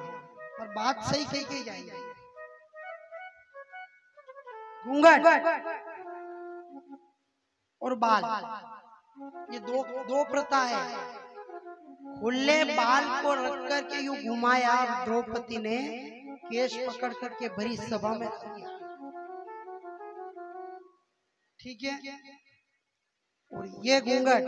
पर बात सही कही जाएगी। घूंघट और बाल, ये दो प्रथा है। खुले बाल को रख करके यूं घुमाया द्रौपदी ने, केश पकड़ करके भरी सभा में किया, ठीक है। और ये घूंघट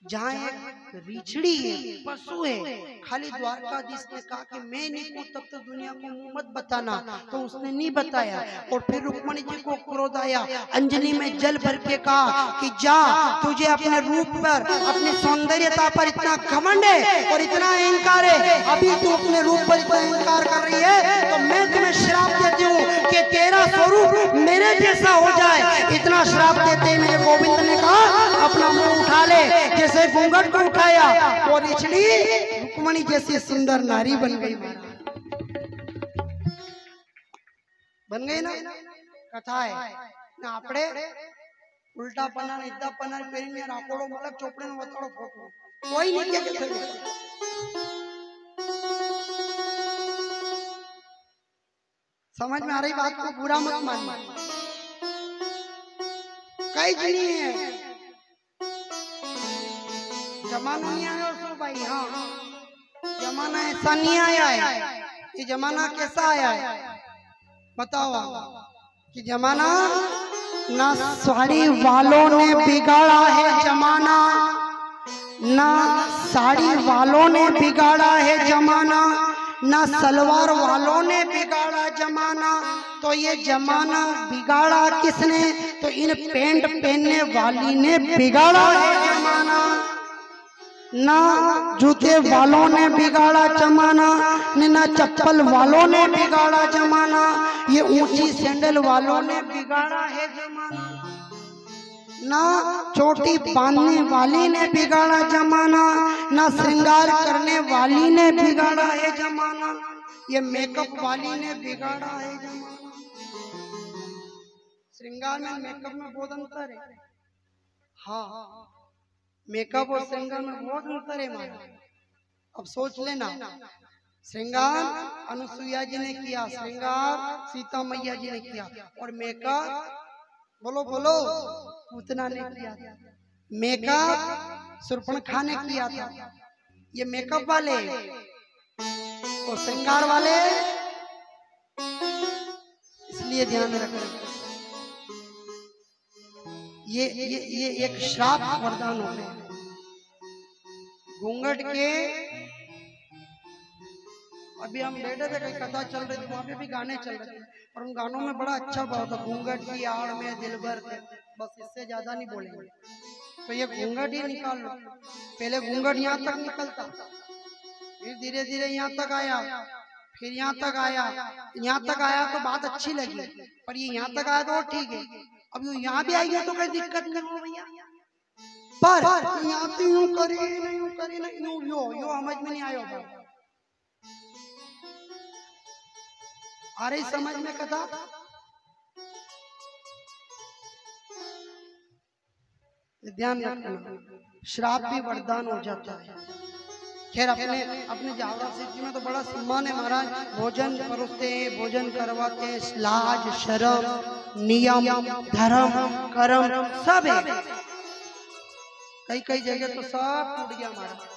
जहाँ एक रीछड़ी है, पशु है, खाली द्वारकाधीश ने कहा कि मैं नहीं हूं तब तक दुनिया को मुंह मत बताना, तो उसने नहीं बताया। और फिर रुक्मणी जी को क्रोध आया, अंजलि में जल भर के कहा कि जा, तुझे अपने रूप पर, अपनी सौंदर्यता पर इतना घमंड है और इतना अहंकार है, अभी तू अपने रूप पर इतना अहंकार कर रही है तो मैं तुम्हें श्राप देती हूँ कि तेरा स्वरूप मेरे जैसा हो जाए। इतना श्राप देते मेरे गोविंद ने कहा अपना मुंह उठा ले। जैसे घूंघट को उठाया वो रिछड़ी रुक्मणी जैसी सुंदर नारी बन गई, बन गई ना। कथा है ना, आपड़े उल्टा पना इद्दा पना पेरीने राकोड़ो मतलब चोपड़े ने वताड़ो फोटो कोई नहीं के समझ में आ रही बात को बुरा मत मानना। कई जनी है, जमाना नहीं आया उसको भाई, हाँ जमाना ऐसा नहीं आया है। ये जमाना कैसा आया है बताओ कि जमाना ना साड़ी वालों ने बिगाड़ा है जमाना, ना साड़ी वालों ने बिगाड़ा है जमाना, ना सलवार वालों ने बिगाड़ा जमाना। तो ये जमाना बिगाड़ा किसने? तो इन पेंट पहनने वाली ने बिगाड़ा है जमाना। ना जूते वालों ने बिगाड़ा जमाना, ना चप्पल वालों ने बिगाड़ा जमाना, ये ऊंची सैंडल वालों ने बिगाड़ा है जमाना। ना चोटी बांधने वाली ने बिगाड़ा जमाना, ना श्रृंगार करने वाली ने बिगाड़ा है जमाना, ये मेकअप वाली ने बिगाड़ा है जमाना। श्रृंगार में मेकअप में बहुत अंतर है। हाँ, मेकअप और श्रृंगार में बहुत अंतर है मारा। अब सोच लेना, श्रृंगार अनुसुईया जी ने किया, श्रृंगार सीता मैया जी ने किया, और मेकअप बोलो बोलो पूतना ने किया था। मेकअप शूर्पणखा ने किया था। ये मेकअप वाले और श्रृंगार वाले, इसलिए ध्यान में रखना। ये एक श्राप वरदान हो गए। घूंघट के अभी हम बैठे थे, कहीं कथा चल रही थी, वहां पे भी गाने चल रहे थे, और उन गानों में बड़ा अच्छा भाव था, घूंघट की आड़ में दिलबर थे, बस इससे ज्यादा नहीं बोलेंगे। तो ये घूंघट ही निकाल लो। पहले घूंघट यहाँ तक निकलता, फिर धीरे धीरे यहाँ तक आया, फिर यहाँ तक आया। यहाँ तक आया तो बात अच्छी लगी, पर ये यहाँ तक आया तो ठीक है। अब यहाँ भी आएगा तो कोई दिक्कत नहीं हो भैया, पर यहाँ तो यूं करी नहीं, यूं करी नहीं, यो समझ में नहीं आया होगा। आ रही समझ में कथा? ध्यान रखना, श्राप भी वरदान हो जाता है। खैर अपने जावरा सिंह जी में तो बड़ा सम्मान है महाराज, भोजन परोसते हैं, भोजन करवाते हैं, लाज शर्म नियम धर्म कर्म सब है। कई जगह तो सब टूट गया महाराज।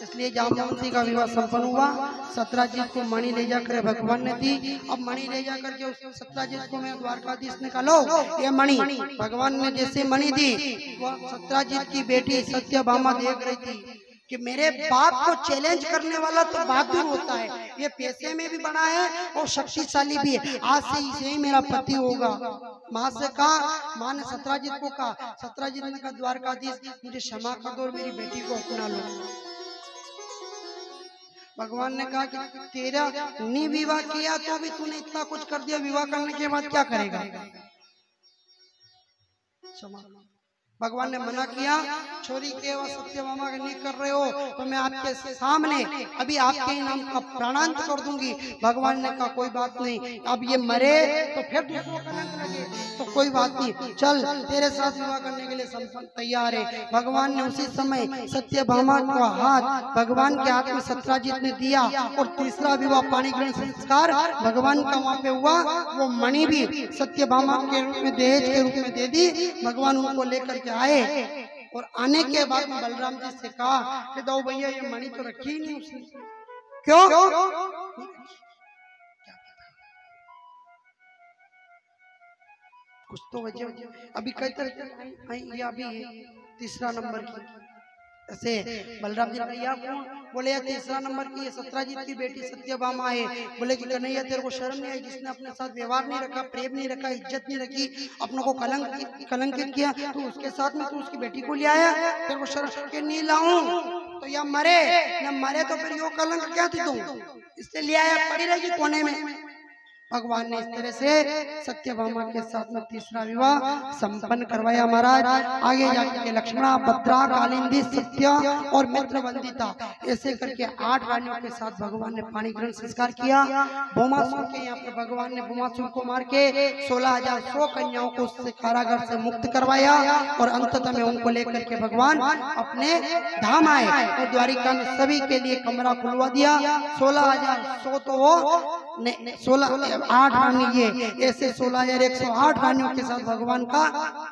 इसलिए जामवंती का विवाह संपन्न हुआ। सत्राजित को मणि ले जाकर भगवान ने दी। अब मणि ले जाकर के उस सत्राजित को मैं द्वारकाधीश ने कहा, लो ये मणि। भगवान ने जैसे मणि दी, वो सत्राजित की बेटी सत्यभामा देख रही थी कि मेरे बाप को चैलेंज करने वाला तो बहादुर होता है, ये पैसे में भी बड़ा है और शक्तिशाली भी है। आज से इसे ही मेरा पति होगा। माँ से कहा, माँ ने सत्राजित को कहा, सत्राजित ने कहा द्वारकाधीश मुझे क्षमा कर दो और मेरी बेटी को अपना लो। भगवान ने कहा कि तेरा नहीं विवाह किया तो भी तूने इतना कुछ कर दिया, विवाह करने के बाद क्या करेगा? भगवान ने मना किया, छोरी के व सत्यभामा के नहीं कर रहे हो तो मैं आपके सामने अभी आपके ही नाम का प्राणांत कर दूंगी। भगवान ने कहा कोई बात नहीं, अब ये मरे तो फिर दूसरों का कलंक लगे तो कोई बात नहीं, चल तेरे साथ विवाह करने के लिए संपन्न तैयार है। भगवान ने उसी समय सत्यभामा का हाथ भगवान के हाथ में सत्राजित ने दिया और तीसरा विवाह पाणी ग्रहण संस्कार भगवान का वहां पे हुआ। वो मणि भी सत्यभामा के रूप में दहेज के रूप में दे दी। भगवान उनको लेकर आए और आने के बाद में बलराम जी से कहा कि दो भैया ये मणि तो रखी ही नहीं उसने, क्यों? कुछ तो वजह अभी कहते ये अभी तीसरा नंबर की ऐसे बलराम जी भैया कौन? बोले यार तीसरा नंबर की सत्राजित की बेटी सत्यभामा है। बोले कि कन्हैया तेरे को शर्म नहीं आई, जिसने अपने साथ व्यवहार नहीं रखा, प्रेम नहीं रखा, इज्जत नहीं रखी, अपनों को कलंकित किया, तो उसके साथ में तू उसकी बेटी को ले आया? तेरे को शर्म के नहीं लाऊं तो या मरे न मरे तो फिर यो कलंक क्या थी तुम, इससे ले आया, पड़ी रहेगी कोने में। भगवान ने इस तरह से सत्यभामा के साथ में तीसरा विवाह संपन्न करवाया। महाराज आगे जाकर के लक्ष्मणा, भद्रा, कालिंदी, सत्या और मित्र वंदिता ऐसे करके 8 रानियों के साथ भगवान ने पाणी ग्रहण संस्कार किया। भौमासुर के यहाँ पर भगवान ने भौमासुर को मार के 16,100 कन्याओं को उससे कारागार से मुक्त करवाया और अंततः में उनको लेकर के भगवान अपने धाम आए और द्वारिका में सभी के लिए कमरा खुलवा दिया। 16,100 तो वो 8 रानी, ये ऐसे 16,108 रानियों के साथ भगवान का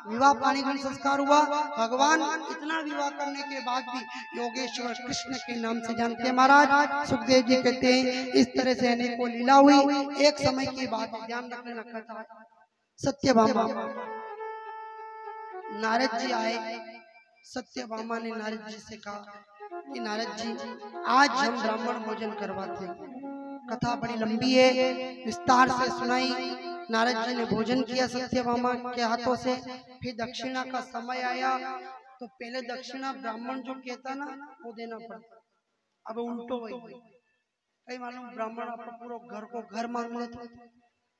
विवाह पाणी ग्रहण संस्कार हुआ। भगवान इतना विवाह करने के बाद भी योगेश्वर कृष्ण के नाम से जानते हैं। महाराज सुखदेव जी कहते हैं इस तरह से अनेकों लीला हुई। एक समय की बात ध्यान रखना कथा, सत्यभामा नारद जी आए। सत्यभामा ने नारद जी से कहा कि नारद जी आज हम ब्राह्मण भोजन करवाते हैं। कथा बड़ी लंबी है, विस्तार से सुनाई। नारद जी ने भोजन किया सत्यभामा के हाथों से। फिर दक्षिणा का समय आया तो पहले दक्षिणा ब्राह्मण जो कहता ना वो देना पड़ता। अब उल्टो वही कई मालूम ब्राह्मण अपना पूरा घर को घर मांग लेते,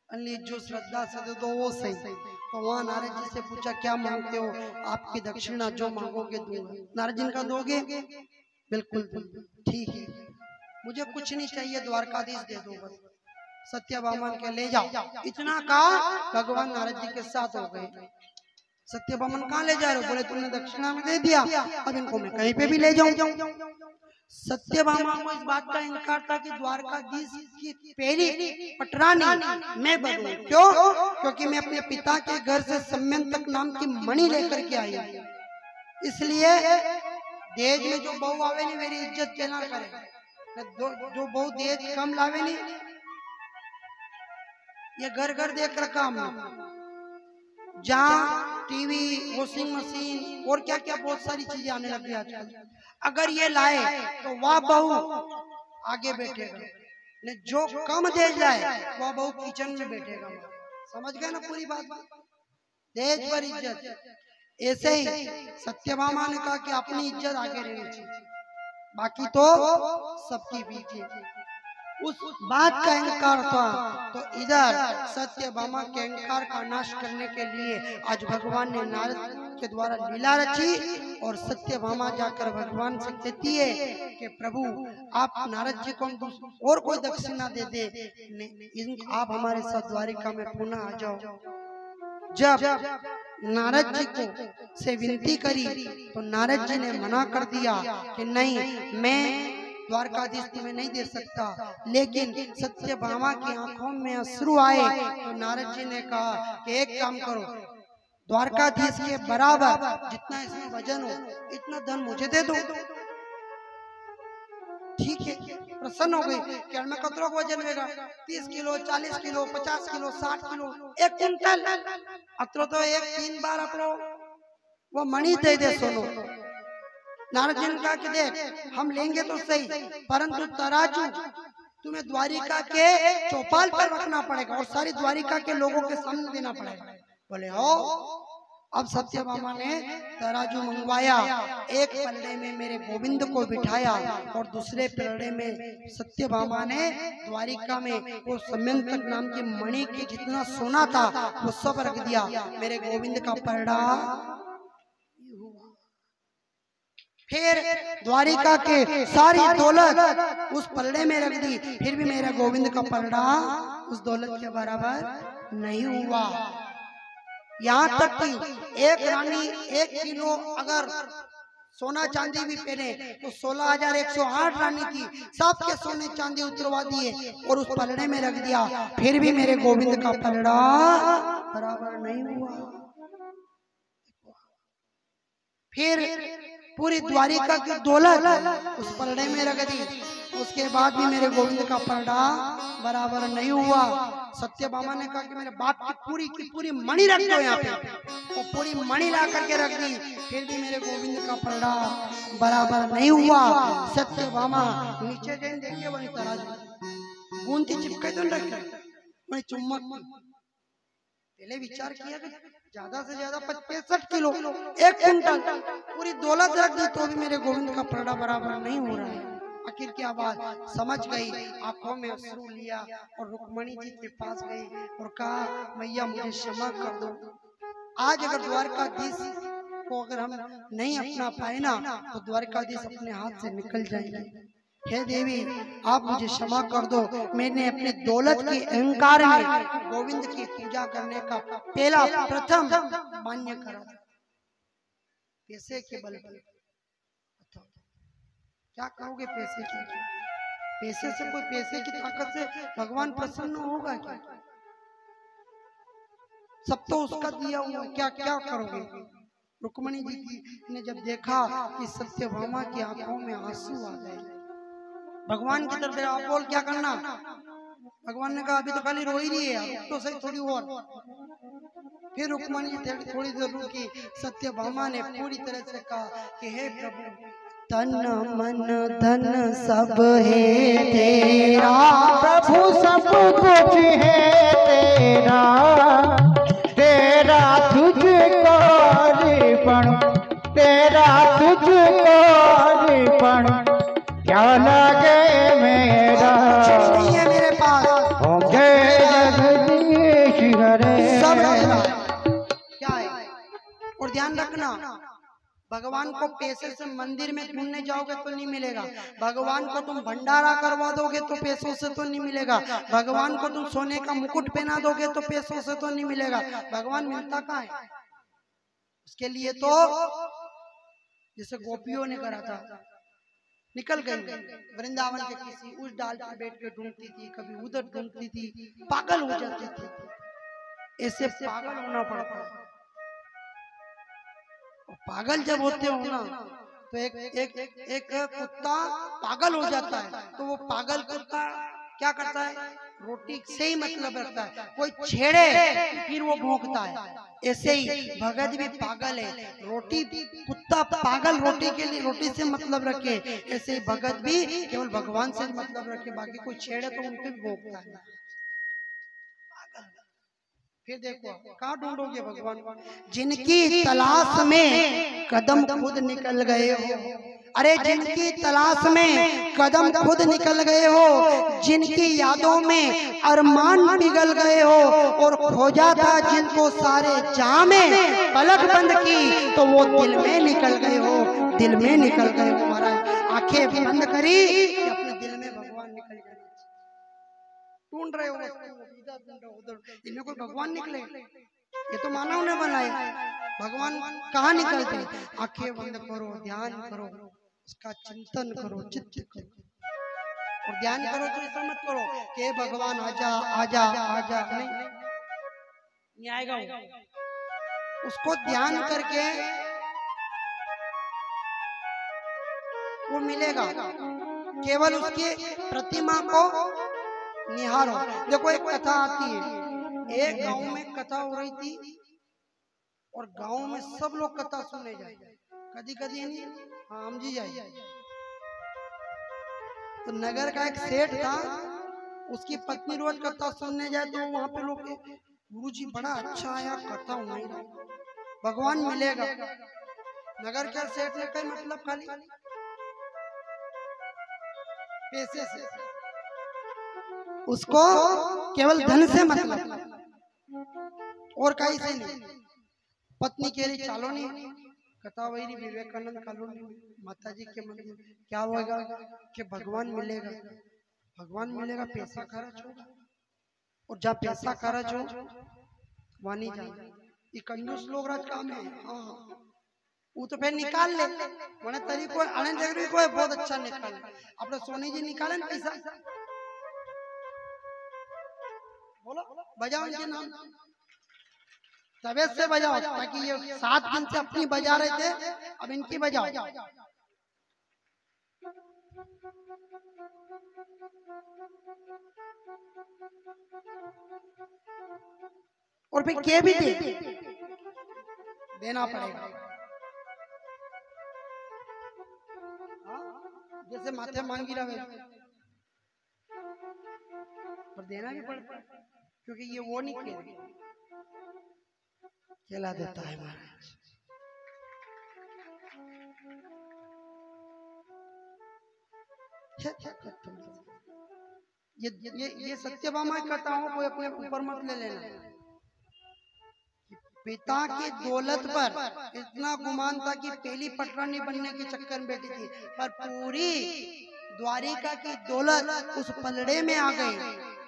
अन्य जो श्रद्धा से दे दो वो सही। तो वहाँ नारद जी से पूछा क्या मांगते हो? आपकी दक्षिणा जो मांगोगे दूंगा। नारद जी का दोगे? बिल्कुल ठीक है, मुझे कुछ नहीं चाहिए, द्वारकाधीश दे दो बस। सत्यभामा के ले जाओ। इतना कहा भगवान नारद जी के साथ हो गए। सत्यभामा कहाँ ले जा रहे हो? बोले तुमने दक्षिणा में दे दिया, अब इनको मैं कहीं पे भी ले जाऊं। सत्यभामा को इस बात का इनकार था कि द्वारकाधीश की पहली पटरानी मैं बनूं। क्यों? क्योंकि मैं अपने पिता के घर से सम्यंतक नाम की मणि लेकर के आई, इसलिए देश में जो बहू आवे नहीं मेरी इज्जत कहना करे, जो बहुत देश कम लावे नहीं, ये घर घर देख रखा हमने, जहाँ टीवी, वॉशिंग मशीन और क्या क्या बहुत सारी चीजें आने लगी आजकल। अगर ये लाए तो वह बहू आगे बैठेगा, ने जो कम देश लाए वह बहू किचन में बैठेगा। समझ गए ना पूरी बात? देश पर इज्जत। ऐसे ही सत्यभामा ने कहा कि अपनी इज्जत आगे रहनी चाहिए, बाकी तो सबकी पीछे। उस बात का अहंकार था, तो इधर सत्यभामा के अहंकार का नाश करने के लिए आज भगवान ने नारद के द्वारा लीला रची और सत्यभामा जाकर भगवान से कहती है कि प्रभु आप नारद जी को और कोई दक्षिणा दे दे, आप हमारे साथ द्वारिका में पुनः आ जाओ। जब नारद जी को से विनती करी तो नारद जी ने मना कर दिया कि नहीं, मैं द्वारकाधीश तुम्हें नहीं दे सकता। लेकिन सत्यभामा की आंखों में अश्रु आए तो नारद जी ने कहा कि एक काम करो, द्वारकाधीश के बराबर जितना इसमें वजन हो इतना धन मुझे दे दो। ठीक है, प्रसन्न हो गई। क्या में कतरों को वजन होगा? 30 kilo, 40 kilo, 50 kilo, 60 kilo, 1 quintal. अतरो तो एक 3 बार अपनो वो मणि दे दे सोनो। नारद जी ने कहा कि देख हम लेंगे तो सही, परंतु तराजू तुम्हें द्वारिका के चौपाल पर रखना पड़ेगा और सारी द्वारिका के लोगों के सामने देना पड़ेगा। बोले हो। अब सत्यभामा ने तराजू मंगवाया, एक पलड़े में मेरे गोविंद को बिठाया और दूसरे पलड़े में सत्यभामा ने द्वारिका में वो सम्यंतक नाम की मणि की जितना सोना था वो सब रख दिया। मेरे गोविंद का पलड़ा फिर द्वारिका के सारी दौलत उस पलड़े में रख दी, फिर भी मेरा गोविंद का पलड़ा उस दौलत के बराबर नहीं हुआ। यहाँ तक कि एक रानी 1 किलो अगर सोना चांदी भी पहने तो 16,108 रानी थी, सबके सोने चांदी उतरवा दिए और उस पलड़े में रख दिया, फिर भी मेरे गोविंद का पलड़ा बराबर नहीं हुआ। फिर पूरी द्वारिका की दौलत उस पलड़े में रख दी, उसके बाद भी मेरे गोविंद का पलड़ा बराबर नहीं हुआ। सत्यभामा ने कहा कि मेरे बाप की पूरी मणि रख दो यहाँ पे, वो पूरी मणि ला करके रख दी, फिर भी मेरे गोविंद का पलड़ा बराबर नहीं हुआ। सत्यभामा नीचे जैन देखिए वही तराजू गूंथी चिपके तो रखे वही चुम्बक। पहले विचार किया कि ज्यादा से ज्यादा 65 किलो 1 कुंटल पूरी दौलत रख दी तो भी मेरे गोविंद का पलड़ा बराबर नहीं हो रहा है। आखिर क्या बात समझ गई, आंखों में अश्रु लिया और रुक्मणी जी के पास गई और कहा मैया मुझे क्षमा कर दो। आज अगर द्वारकाधीश को अगर हम नहीं अपना पाए ना तो द्वारकाधीश अपने हाथ से निकल जाएंगे। हे देवी आप मुझे क्षमा कर दो, मैंने अपने दौलत के अहंकार में गोविंद की पूजा करने का पहला प्रथम मान्य करा था, पैसे के बल पर। क्या कहोगे पैसे की? पैसे से कोई पैसे की ताकत से भगवान प्रसन्न होगा क्या? सब तो उसका दिया हुआ, क्या क्या करोगे? रुक्मणी जी ने जब देखा कि सत्यभामा की आंखों में आंसू आ गए, भगवान की तरफ आप बोल क्या करना? भगवान ने कहा अभी तो खाली रो ही रही है, तो सही थोड़ी और। फिर रुक्मणी जी थोड़ी देर रुकी, सत्यभामा ने पूरी तरह से कहा कि हे प्रभु तन मन धन सब है तेरा, प्रभु सब कुछ है तेरा, तेरा तुझको अर्पण, तेरा तुझको अर्पण, क्या लगे मेरा नहीं है मेरे पास, जय जगदीश हरे सब है क्या है। और ध्यान रखना भगवान को पैसे से मंदिर में ढूंढने जाओगे तो नहीं मिलेगा, भगवान को तुम भंडारा करवा दोगे तो पैसों से तो नहीं मिलेगा, भगवान को तुम सोने का मुकुट पहना दोगे तो पैसों से तो नहीं मिलेगा। भगवान मिलता कहाँ है? उसके लिए तो जैसे गोपियों ने करा था, निकल गई वृंदावन के किसी उस डाल पर बैठ के ढूंढती थी, कभी उधर ढूंढती थी, पागल हो जाती थी। ऐसे पागल होना पड़ता है। पागल जब होते हो ना तो एक कुत्ता पागल हो जाता है तो वो पागल कुत्ता क्या करता है? रोटी से ही मतलब रखता है, कोई छेड़े फिर वो भौंकता है। ऐसे ही भगत भी पागल है, रोटी कुत्ता पागल रोटी के लिए रोटी से मतलब रखे, ऐसे ही भगत भी केवल भगवान से मतलब रखे, बाकी कोई छेड़े तो उनके भी भौंकता है। फिर देखो कहाँ ढूंढोगे भगवान? जिनकी तलाश में कदम खुद निकल गए हो, अरे जिनकी तलाश में कदम खुद निकल गए हो, जिनकी यादों में अरमान पिघल गए हो और खोजा था जिनको सारे जहां में, पलक बंद की तो वो दिल में निकल गए हो, दिल में निकल गए हो। महाराज आंखें बंद करी अपने दिल में भगवान निकल गए। ढूंढ रहे हो उधर, इनमें कोई भगवान निकले? ये तो मानव ने बनाए, भगवान कहाँ निकलते? आंखें बंद करो, ध्यान करो, उसका चिंतन करो, चित्त करो। और ध्यान करो तो ऐसा मत करो कि भगवान आजा आजा आजा, नहीं आएगा वो। उसको ध्यान करके वो मिलेगा, केवल उसकी प्रतिमा को निहारो। देखो एक कथा आती है, एक गांव में कथा हो रही थी और गांव में सब लोग कथा सुनने जाए। कदी कदी नहीं। हाँ हम जी जाए। तो नगर का एक सेठ था, उसकी पत्नी रोज कथा सुनने जाए तो वहां पे लोग गुरु जी बड़ा अच्छा आया कथा हुआ भगवान मिलेगा। नगर के सेठ ने कही मतलब खाली पैसे से, उसको केवल धन से मतलब और कहीं से नहीं। पत्नी कह रही चालो नहीं कथा वही विवेकानंद कॉलोनी माता जी के मंदिर, क्या होगा कि भगवान मिलेगा, भगवान मिलेगा, पैसा खर्च होगा और जब पैसा खर्च हो वहां नहीं जाए। ये कंजूस लोग राज काम है। हाँ वो तो फिर निकाल ले मैंने तरीको आनंद जगरी को बहुत अच्छा निकाल। अपने सोनी जी निकाले ना पैसा, बोलो बजाओ इनके नाम, तबीयत से बजाओ ताकि ये 7 दिन से अपनी बजा रहे थे, अब इनकी बजाओ। और फिर के भी देना पड़ेगा, जैसे माथे मांगी रहे पर देना भी पड़ता है, क्योंकि ये वो नहीं खेला देता है महाराज। ये सत्यभामा कहता हूँ, कोई अपने ऊपर मत ले लेना। पिता की दौलत पर इतना गुमान था कि पहली पटरानी बनने के चक्कर में बैठी थी, पर पूरी द्वारिका की दौलत उस पलड़े में आ गई,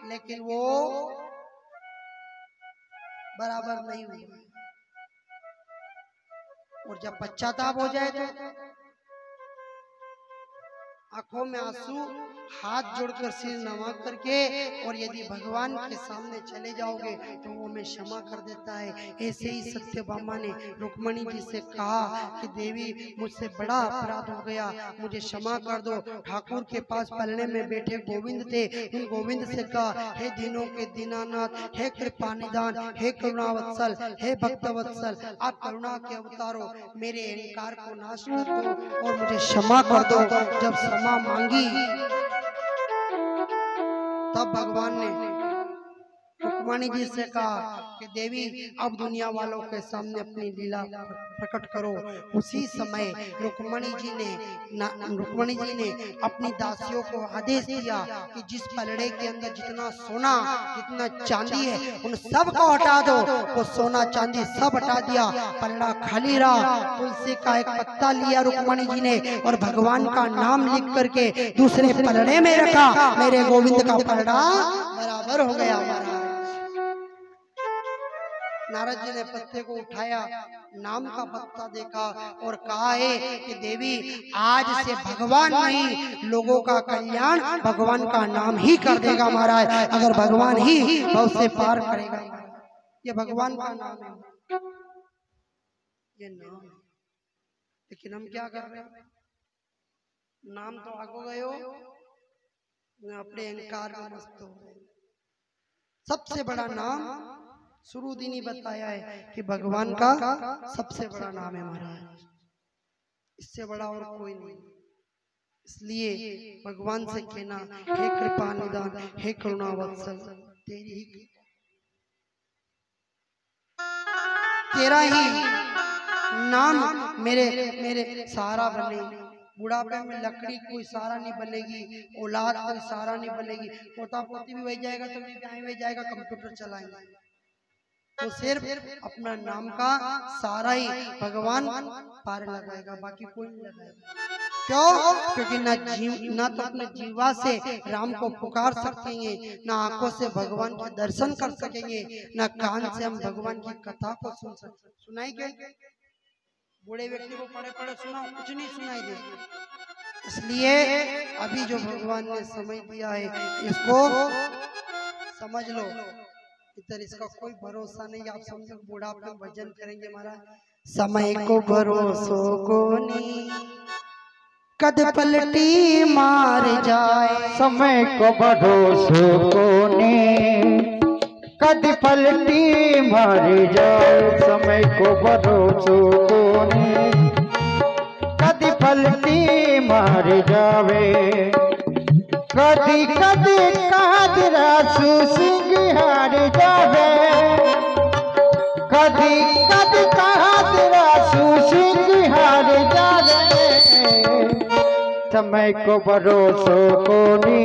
लेकिन वो बराबर नहीं हुई। और जब पश्चाताप हो जाए तो आंखों में आंसू, हाथ जोड़कर सिर नवा करके, और यदि भगवान के सामने चले जाओगे तो वो हमें क्षमा कर देता है। ऐसे ही सत्यभामा ने रुक्मणी जी से कहा कि देवी मुझसे बड़ा अपराध हो गया, मुझे क्षमा कर दो। ठाकुर के पास पलड़े में बैठे गोविंद थे, उन गोविंद से कहा हे दीनों के दीनानाथ, हे कृपा निदान, हे करुणावत्सल, हे भक्तवत्सल, आप करुणा के अवतारो, मेरे अहंकार को नाश कर दो और मुझे क्षमा कर दो। जब क्षमा मांगी तब भगवान ने रुक्मणी जी से कहा कि देवी अब दुनिया वालों के सामने अपनी लीला प्रकट करो। उसी समय रुक्मणी जी ने अपनी दासियों को आदेश दिया कि जिस पलड़े के अंदर जितना सोना जितना चांदी है उन सब को हटा दो। वो सोना चांदी सब हटा दिया, पलड़ा खाली रहा। तुलसी का एक पत्ता लिया रुक्मणी जी ने और भगवान का नाम लिख करके दूसरे पलड़े में रखा। मेरे गोविंद का पलड़ा बराबर हो गया। नारद जी ने पत्ते को उठाया, नाम का पत्ता देखा और कहा है कि देवी आज से भगवान नहीं, लोगों का कल्याण भगवान का नाम ही कर देगा महाराज। अगर भगवान ही भव से पार करेगा, ये भगवान का नाम है, ये नाम है। लेकिन हम क्या कर रहे हैं, नाम तो आगो गए हो, अपने अहंकार में मस्त हो गए। सबसे बड़ा नाम शुरू दिन ही बताया है कि भगवान का सबसे बड़ा नाम है महाराज, इससे बड़ा और कोई नहीं। इसलिए भगवान से कहना हे कृपा निदान, हे करुणा वत्सल, तेरा ही नाम मेरे सहारा बने। बुढ़ापे में लकड़ी कोई सहारा नहीं बनेगी, औलाद कोई सहारा नहीं बनेगी, पोता पोती भी वही जाएगा तो वही जाएगा, कंप्यूटर चलाएंगे। तो सिर्फ अपना नाम का सारा ही भगवान पार लगाएगा, बाकी कोई नहीं लगाएगा। क्यों? क्योंकि ना तो अपने जीवा से राम को पुकार सकेंगे, ना आंखों से भगवान के दर्शन कर सकेंगे, ना कान से हम भगवान की कथा को सुन सकते। सुनाई क्या? बूढ़े व्यक्ति को पढ़े पढ़े सुना, कुछ नहीं सुनाई दे। इसलिए अभी जो भगवान ने समय दिया है इसको समझ लो। इधर इसका कोई भरोसा नहीं, आप समझो बुढ़ापे में भजन करेंगे महाराज। समय को भरोसो को नहीं, कद पलटी मार जाए। समय को भरोसो को नहीं, कद पलटी मार जाए। समय को भरोसो को नहीं, पलटी मार जावे। कदी कदी कादरा सिंह हार जावे। कदी कदी कादरा सिंह हार जावे। समय को भरोसो कोनी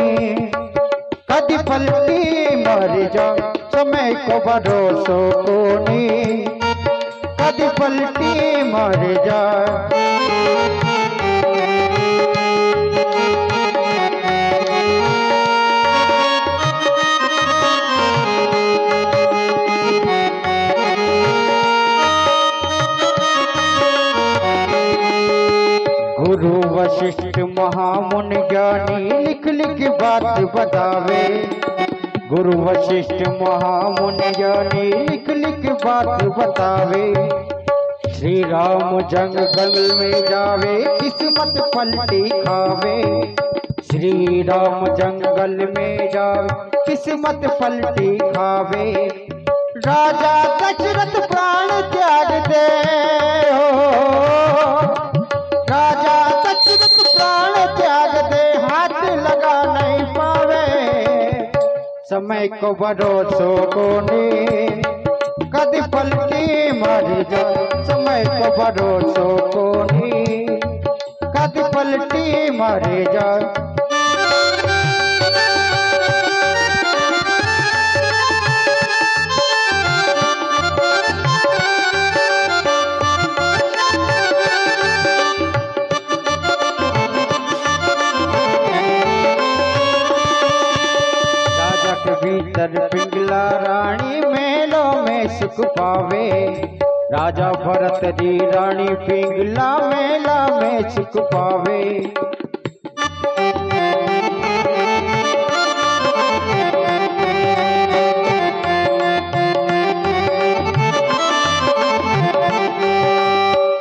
कदी पलटी मर जा। समय को भरोसो कोनी कदी पलटी मर जा। गुरु वशिष्ठ महामुनि ज्ञानी लिख लिख बात बतावे। गुरु वशिष्ठ महामुनि ज्ञानी लिख लिख बात बतावे। श्री राम जंगल में जावे किस्मत पलटी खावे। श्री राम जंगल में जावे किस्मत पलटी खावे। राजा दशरथ प्राण त्याग दे हो। राजा दशरथ प्राण त्याग दे हाथ लगा नहीं पावे। समय को भरोसो कोनी कदी पलटी मर जा। समय को भरोसो कोनी कदी पलटी मर जा। भीतर पिंगला रानी मेलों में सुख पावे। राजा भरत दी रानी पिंगला मेला में सुख पावे।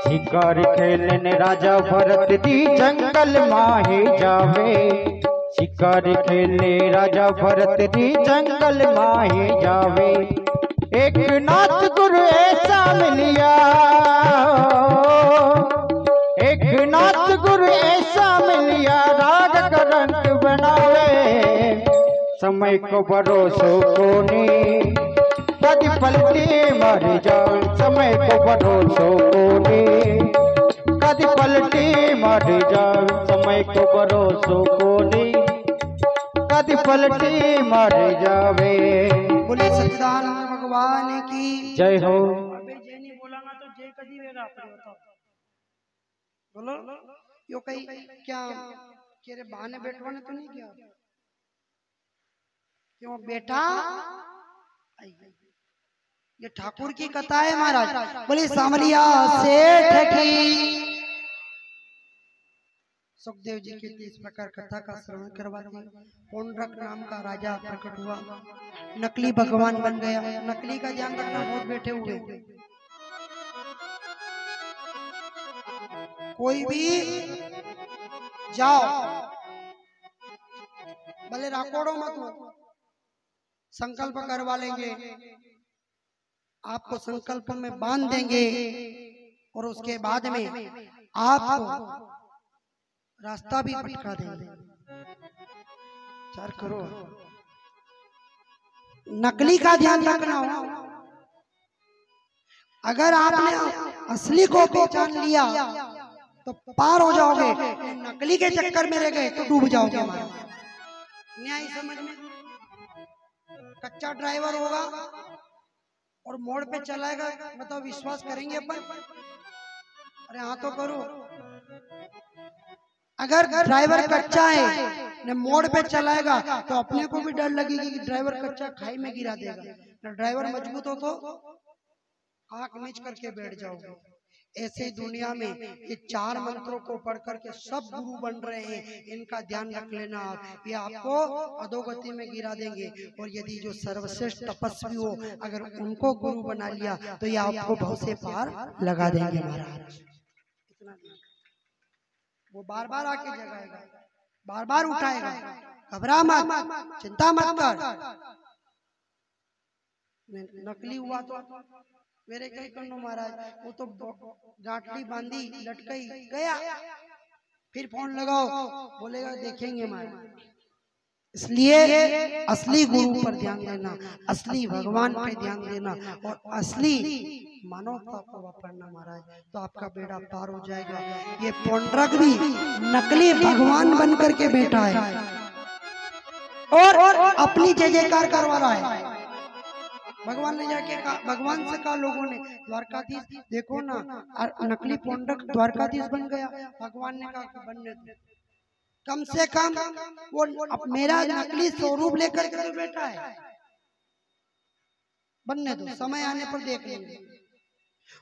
शिकार खेलने राजा भरत दी जंगल माहे जावे। शिकार खेले राजा भरत दी जंगल माहे जावे। एक नाथ गुरु ऐसा मिलिया। एक नाथ गुरु ऐसा मिलिया राग का रंग बनावे। समय को भरोसो कोनी कदी पलटी मर जाओ। समय को भरोसो कोनी कदी पलटी मर जाओ। समय को भरोसो कोनी कदी पलटी मर जावे। बोले सच्चिदानंद भगवान की जय हो। अबे जय नहीं बोलाना तो जय कदी वेगा बोलो। यो कहीं क्या तेरे बहाने बैठवाने तो नहीं किया? क्यों बेटा? ये ठाकुर की कथा है महाराज। बोले सामलिया सेठ की। सुखदेव जी की इस प्रकार कथा का श्रवण करवाते पौंड्रक नाम का राजा प्रकट हुआ। नकली भगवान बन गया। नकली का ध्यान रखना बहुत बैठे हुए। कोई भी जाओ भले राकोड़ो मत हो, संकल्प करवा लेंगे, आपको संकल्प में बांध देंगे और उसके बाद में आपको रास्ता भी भटका देंगे। चार करो। नकली का ध्यान रखना हो। अगर आपने असली को पहचान लिया तो पार हो जाओगे। नकली के चक्कर में रह गए तो डूब जाओगे। न्याय समझ में। कच्चा ड्राइवर होगा और मोड़ पे चलाएगा, मतलब विश्वास करेंगे अपन? अरे हाँ तो करो। अगर ड्राइवर कच्चा है न मोड़ पे चलाएगा तो अपने को भी डर लगेगी कि ड्राइवर कच्चा खाई में गिरा देगा। न ड्राइवर मजबूत हो तो आंख नीच करके बैठ जाओगे। ऐसे दुनिया में ये चार मंत्रों को पढ़ करके सब गुरु बन रहे हैं। इनका ध्यान रख लेना आप। ये आपको अधोगति में गिरा देंगे। और यदि जो सर्वश्रेष्ठ तपस्वी हो अगर उनको गुरु बना लिया तो ये आपको भव से पार लगा देंगे महाराज। वो बार बार आके जगाएगा, बार बार उठाएगा। घबरा मत, चिंता मत कर। नकली हुआ तो मेरे कहीं कन्नो महाराज, वो तो गांठली बांधी लटकाई गया। फिर फोन लगाओ, बोलेगा देखेंगे मारा। इसलिए असली गुरु पर ध्यान देना, असली भगवान पे ध्यान देना और असली मानवता को वापरना महाराज, तो आपका बेड़ा पार हो जाएगा। ये पौंड्रक भी नकली भगवान बन करके बैठा है और अपनी जय जयकार करवा रहा है। भगवान ने जाके कहा, भगवान से कहा लोगों ने, द्वारकाधीश देखो ना, नकली पौंड्रक द्वारकाधीश बन गया। भगवान ने कहा बनने दो, कम से कम वो मेरा नकली स्वरूप लेकर के बैठा है, बनने दो, समय आने पर देख लेंगे।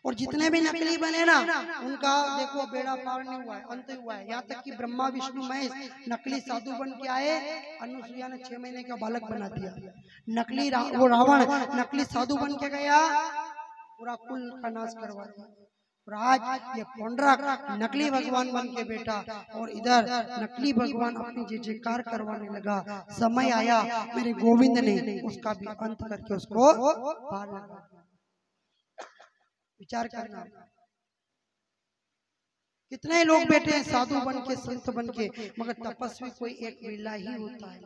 और जितने भी नकली बने ना, उनका देखो बेड़ा पार नहीं हुआ है, अंत हुआ है। यहाँ तक कि ब्रह्मा विष्णु महेश नकली साधु बन के आए, अनुसुईया ने 6 महीने का बालक बना दिया। नकली वो रावण नकली साधु बन के गया, पूरा कुल का नाश करवा दिया। और आज ये पौंड्रक नकली भगवान बन के बैठा और इधर नकली भगवान अपनी जय जयकार करवाने लगा। समय आया मेरे गोविंद ने उसका भी अंत करके उसको पार लगा। विचार करना, कितने लोग बैठे हैं साधु बन के, संत बन के, मगर तपस्वी कोई एक विरला ही होता है।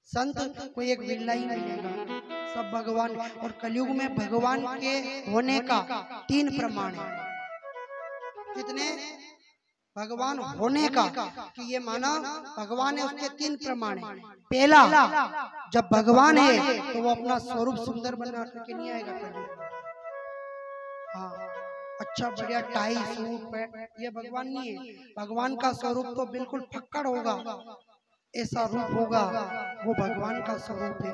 संत कोई एक विरला ही मिलेगा, सब भगवान। और कलयुग में भगवान के होने का 3 प्रमाण है। कितने? भगवान होने का, कि ये माना भगवान है, उसके 3 प्रमाण है। पहला, जब भगवान है तो वो अपना स्वरूप सुंदर बना करके नहीं आएगा कलयुग। हाँ, अच्छा बढ़िया टाई सूट, ये भगवान नहीं है। भगवान का स्वरूप तो बिल्कुल फक्कड़ होगा, ऐसा रूप होगा, वो भगवान का स्वरूप है।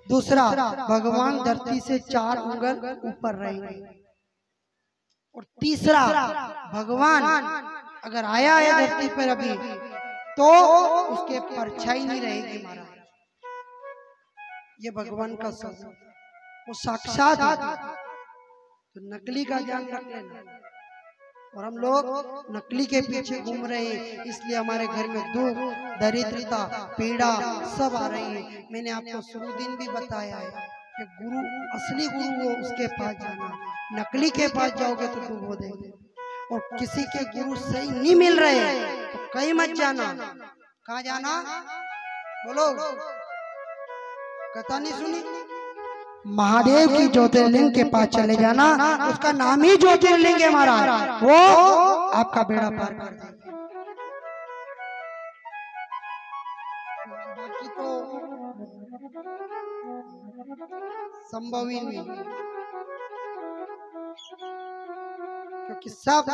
दूसरा, भगवान धरती से 4 उंगल ऊपर रहेंगे। और तीसरा, भगवान अगर आया है धरती पर अभी, तो उसके परछाई नहीं रहेगी महाराज। ये भगवान का स्वरूप, वो साक्षात है। तो नकली का ध्यान रख लेना। और हम लोग नकली के पीछे घूम रहे हैं, इसलिए हमारे घर में दुख, दरिद्रता, पीड़ा सब आ रही है। मैंने आपको शुरू दिन भी बताया है कि गुरु, असली गुरु वो उसके पास जाना, नकली के पास जाओगे तो डूबो देंगे। और किसी के गुरु सही नहीं मिल रहे तो कहीं मत जाना। कहाँ जाना बोलो? कथा नहीं सुनी? महादेव की ज्योतिर्लिंग के पास चले जाना, उसका नाम ही ज्योतिर्लिंग है महाराज, वो आपका बेड़ा पार कर देगा। बाकी तो संभव ही नहीं, क्योंकि सब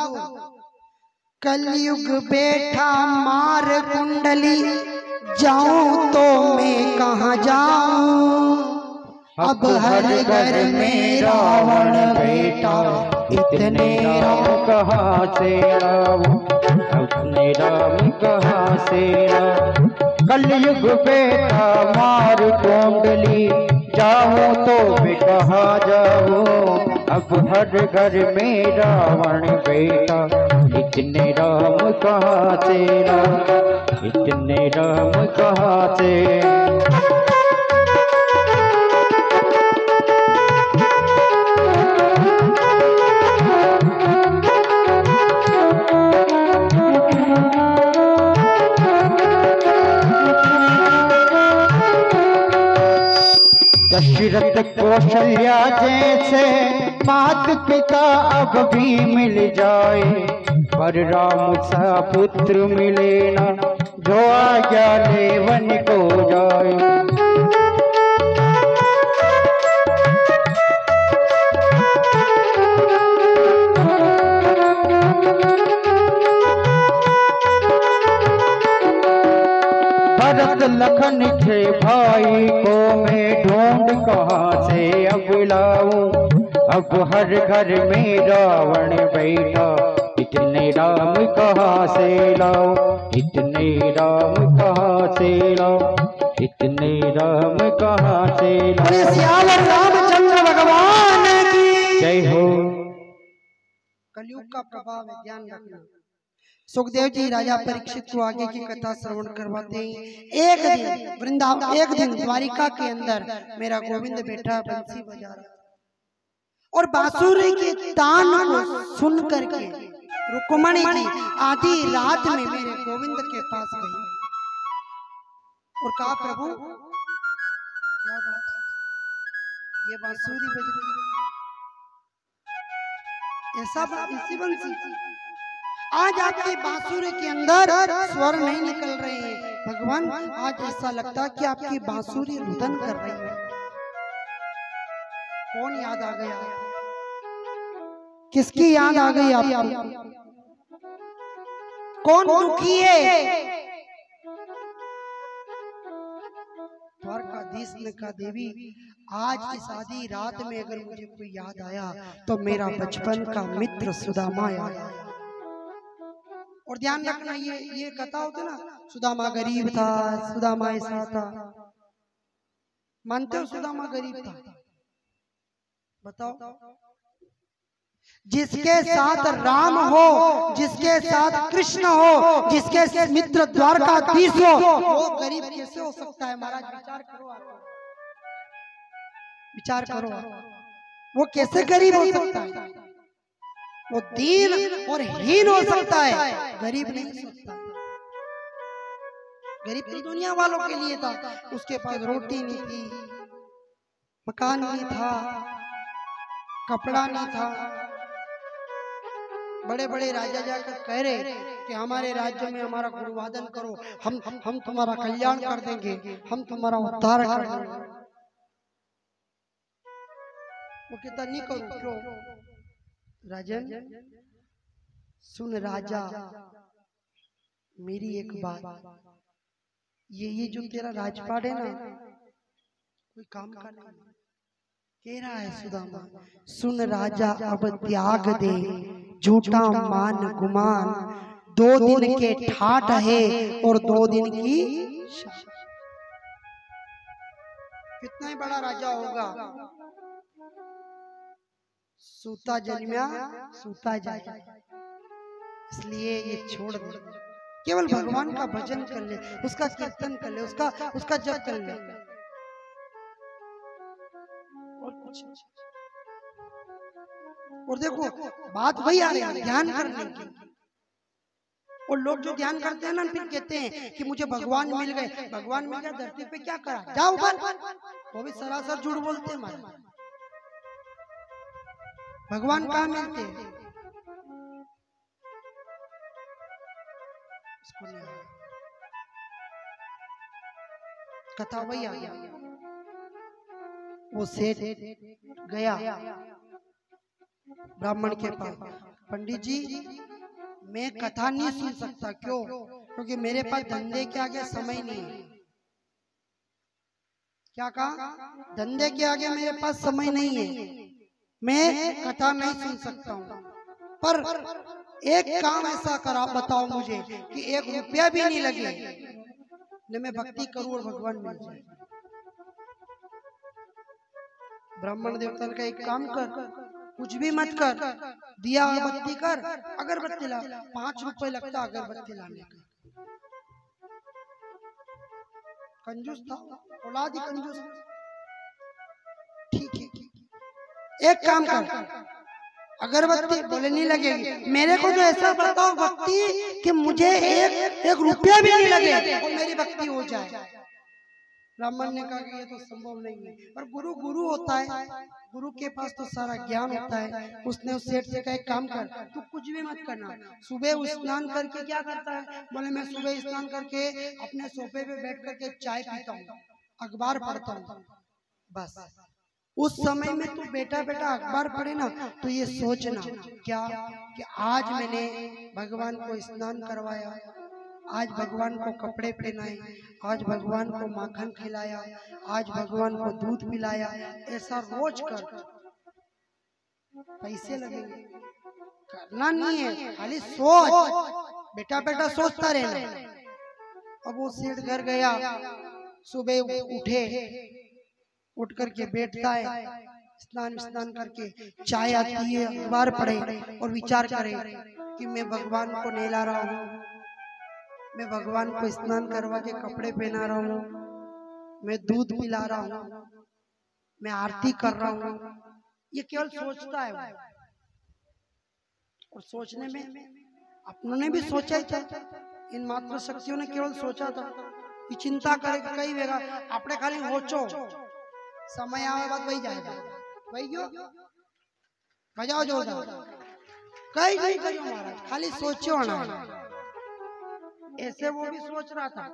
कलयुग बैठा मार कुंडली, जाऊं तो मैं कहाँ जाऊं, अब हर घर में रावण बेटा, इतने राम कहाँ से राम, अपने राम कहाँ से राम। कलयुग बेटा मार कुंडली, जाऊं तो मैं कहाँ जाऊं, अब हर घर में रावण बेटा, इतने राम कहाँ से राम, इतने राम कहाँ से। दशरथ कौशल्या जैसे मात पिता अब भी मिल जाए, पर राम सा पुत्र मिले ना, जो आज्ञा ले वन को जाए। भरत लखन के भाई को मैं ढूंढ कहाँ से अब लाऊं, अब हर घर में रावण बैठा, इतने राम कहाँ से लाऊं, इतने राम कहाँ से लाऊं, इतने राम कहाँ से लाऊं। सियावर रामचंद्र भगवान की जय हो। कलयुग का प्रभाव है, ध्यान रखना। सुखदेव जी राजा परीक्षित को आगे की कथा श्रवण करवाते हैं। एक दिन वृंदावन, एक दिन द्वारिका के अंदर मेरा गोविंद बैठा बंसी बजा रहा, और बांसुरी के तान को सुन करके रुक्मणी जी आधी रात में मेरे गोविंद के पास गई और कहा, प्रभु क्या बात है, ये बांसुरी बज रही है, ऐसा इसी बंसी, आज आपके बांसुरी के अंदर स्वर नहीं निकल रहे हैं भगवान, आज ऐसा लगता है कि आपकी बांसुरी रुदन कर रही है। कौन याद आ गया, किसकी याद आ गई आपको, कौन दुखी है? द्वारकाधीश ने कहा, देवी आज इस आधी रात में अगर मुझे कोई याद आया तो मेरा बचपन का मित्र सुदामा याद आया। और ध्यान रखना, ये कथा होती ना, सुदामा गरीब था, सुदामा ऐसा था, मानते हो सुदामा गरीब था? बताओ, जिसके साथ राम हो, जिसके साथ कृष्ण हो, जिसके मित्र द्वारकाधीश हो, वो गरीब कैसे हो सकता है? महाराज विचार करो, आप विचार करो, वो कैसे गरीब हो सकता है? वो दीन और हीन हो सकता है, गरीब नहीं हो सकता। गरीब तो दुनिया वालों के लिए था, उसके पास रोटी नहीं थी, मकान नहीं था, कपड़ा नहीं था। बड़े बड़े राजा जाकर कह रहे कि हमारे राज्य में हमारा गुरुवादन करो, हम तुम्हारा कल्याण कर देंगे, हम तुम्हारा उद्धार कर देंगे। वो कहता नहीं करो, क्यों? राजन सुन राजा, मेरी एक बात, ये जो तेरा राजपाट है ना, कोई काम का नहीं। कह रहा है सुदामा, सुन राजा अब त्याग दे झूठा मान गुमान, 2 दिन के ठाठ है और 2 दिन की। कितना ही बड़ा राजा होगा, सूता जन्मा सूता जाए, इसलिए ये छोड़ दे, केवल भगवान का भजन कर ले, उसका कीर्तन कर ले, उसका जप कर ले, और कुछ। और देखो बात वही आ रही है ध्यान करने की। और लोग जो ध्यान करते हैं ना, फिर कहते हैं कि मुझे भगवान मिल गए, भगवान मिल गया, धरती पे क्या करा, जाओ ऊपर, वो भी सरासर झूठ बोलते हैं। भगवान कहाँ मिलते हैं? कथा वही आ गया, वो सेठ गया ब्राह्मण के पास, पंडित जी मैं कथा नहीं सुन सकता, क्यों? क्योंकि मेरे पास धंधे के आगे समय नहीं है। क्या कहा? धंधे के आगे मेरे पास समय नहीं है, मैं कथा नहीं सुन सकता हूँ। पर एक काम ऐसा करा, बताओ मुझे कि 1 रुपया भी नहीं लगे, न मैं भक्ति करूं और भगवान मिल जाए। ब्राह्मण देवता का एक काम कर, कुछ भी मत कर, दिया अगरबत्ती कर, अगरबत्ती ला, 5 रुपए लगता अगरबत्ती लाने का। कंजूस था, औलाद ही कंजूस। ठीक है, एक काम कर, अगरबत्ती बोले नहीं लगेगी, मेरे को तो ऐसा बताओ भक्ति कि मुझे एक रुपया भी नहीं लगे और मेरी भक्ति हो जाए। ब्राह्मण ने कहा कि ये तो संभव नहीं है, पर गुरु होता है, गुरु के पास तो सारा ज्ञान होता है। उसने उस सेठ से कहा एक काम कर, तू कुछ भी मत करना, सुबह स्नान करके क्या करता है? बोले मैं सुबह स्नान करके अपने सोफे पे बैठ करके चाय पीता हूँ, अखबार पढ़ता हूँ, बस। उस समय में तू बेटा अखबार पढ़े ना, तो ये सोचना क्या कि आज मैंने भगवान को स्नान करवाया, आज भगवान को कपड़े पहनाए, आज भगवान को माखन खिलाया, आज भगवान को दूध पिलाया। ऐसा रोज कर, पैसे लगेंगे, करना नहीं है, खाली सोच, बेटा सोचता रहना। अब वो सेठ घर गया, सुबह उठे, उठ करके बैठता है, स्नान करके चाय आती है, अखबार पढ़े और विचार करे कि मैं भगवान को नहला रहा हूँ, मैं भगवान को स्नान करवा के कपड़े पहना रहा हूँ, मैं दूध पिला रहा हूँ, मैं आरती कर रहा हूँ। ये केवल सोचता है वो, और सोचने में अपनों ने भी सोचा ही था, इन मात्र शक्तियों ने केवल सोचा था कि चिंता करे कई वेगा आपने खाली सोचो, समय आवे बाद वही जाएगा, वही क्यों बजाओ जोरदार, कहीं नहीं करो महाराज, खाली सोचो ना। ऐसे वो भी सोच रहा था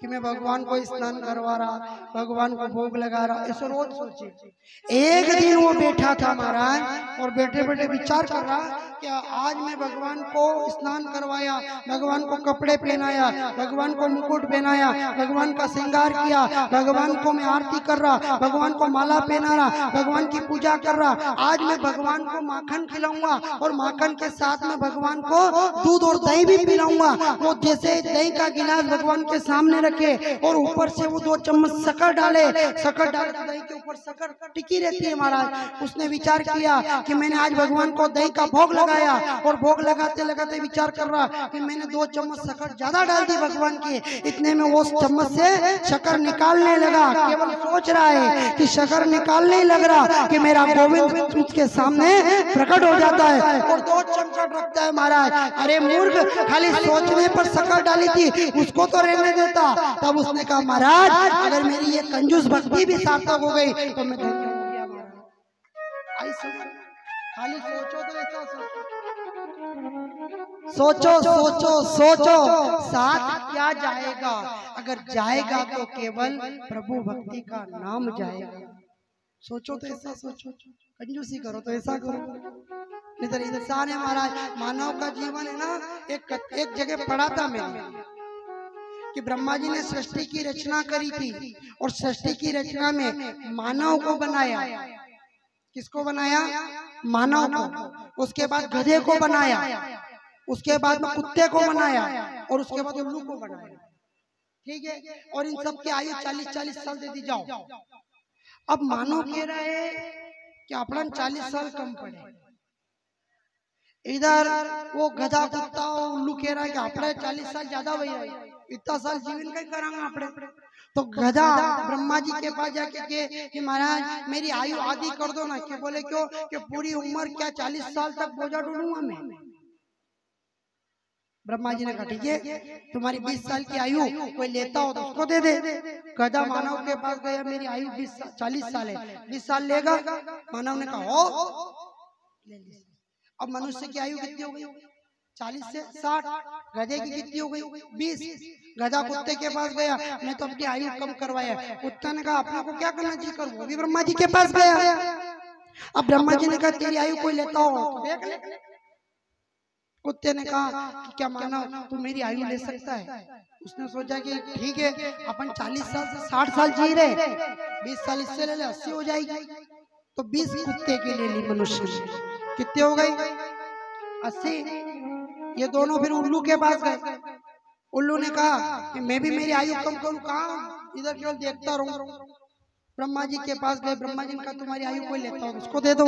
कि मैं भगवान को स्नान करवा रहा, भगवान को भोग लगा रहा, ऐसे रोज सोचे। एक दिन वो बैठा था महाराज और बैठे बैठे विचार कर रहा कि आज मैं भगवान को स्नान करवाया, भगवान को कपड़े पहनाया, भगवान को मुकुट पहनाया, भगवान का श्रृंगार किया, भगवान को मैं आरती कर रहा, भगवान को माला पहना रहा, भगवान की पूजा कर रहा। आज मैं भगवान को माखन खिलाऊंगा और माखन के साथ में भगवान को दूध और दही भी पिलाऊंगा। वो जैसे दही का गिलास भगवान के सामने रखे और ऊपर से वो 2 चम्मच शक्कर डाले, शक्कर डाले तो दही के ऊपर शक्कर टिकी रहती है महाराज। उसने विचार किया कि मैंने आज भगवान को दही का भोग लगाया और भोग लगाते लगाते विचार कर रहा कि मैंने 2 चम्मच शक्कर ज्यादा डाल दी भगवान की। इतने में वो चम्मच से शक्कर निकालने लगा, केवल सोच रहा है कि शक्कर निकालने ही लग रहा कि मेरा गोविंद उसके सामने प्रकट हो जाता है और 2 चमचट रखता है महाराज। अरे मूर्ख, खाली सोचने पर शक्कर डाली थी, उसको तो रहने देता। तब उसने कहा महाराज अगर मेरी ये कंजूस भक्ति भी सार्थक हो गई तो मैं धन्य हो गया महाराज। ऐसा खाली सोचो तो ऐसा सोचो सोचो सोचो, साथ क्या जाएगा? अगर जाएगा तो केवल प्रभु भक्ति का नाम जाएगा। सोचो तो ऐसा सोचो, कंजूसी करो तो ऐसा करो, नहीं तो इंसान है महाराज। मानव का जीवन है ना, एक जगह पढ़ा था मैंने कि ब्रह्मा जी ने सृष्टि की रचना करी थी और सृष्टि की रचना में मानव को बनाया। किसको बनाया? मानव को। उसके बाद गधे को बनाया, उसके बाद में कुत्ते को बनाया और उसके बाद उल्लू को बनाया। ठीक है, और इन सब की आयु 40-40 साल दे दी जाओ। अब मानव कह रहा है कि अपना 40 साल कम पड़े, इधर वो गधा कुत्ता उल्लू कह रहा है कि अपने 40 साल ज्यादा वही है, इतना साल जीवन का करांगा अपने। तो गधा ब्रह्मा जी के पास जाके के कि महाराज मेरी आयु आधी कर दो ना। कि बोले क्यों? कि पूरी उम्र क्या 40 साल तक बोझा ढूंढूंगा मैं। ब्रह्मा जी ने कहा ठीक है, तुम्हारी 20 साल की आयु कोई लेता हो तो उसको दे दे। गधा मानव के पास गया, मेरी आयु 40 साल है, 20 साल लेगा? मानव ने कहा हो ले ली। अब मनुष्य की आयु कितनी हो गई? 40 से 60। गधे की कितनी हो गई? 20। गधा कुत्ते के पास गया, मैं तो अपनी आयु कम करवाया। कुत्ता ने कहा अपने को क्या करना चाहिए करो, वो भी ब्रह्मा जी के पास गया। अब ब्रह्मा जी ने कहा तेरी आयु कोई लेता हो तो देख ले। कुत्ते ने कहा कि क्या मानव तू मेरी आयु ले सकता है? उसने सोचा कि ठीक है, अपन 40 साल से 60 साल जी रहे, 20 साल इससे ले ले 80 हो जाएगी। तो 20 कुत्ते के ले ली मनुष्य ने, कितने हो गई? 80। ये दोनों फिर उल्लू के पास गए। उल्लू ने कहा कि मैं भी मेरी आयु कम करूं, कहाँ इधर केवल देखता रहूं। ब्रह्मा जी के पास गए, ब्रह्मा जी ने कहा तुम्हारी आयु कोई लेता हो उसको दे दो।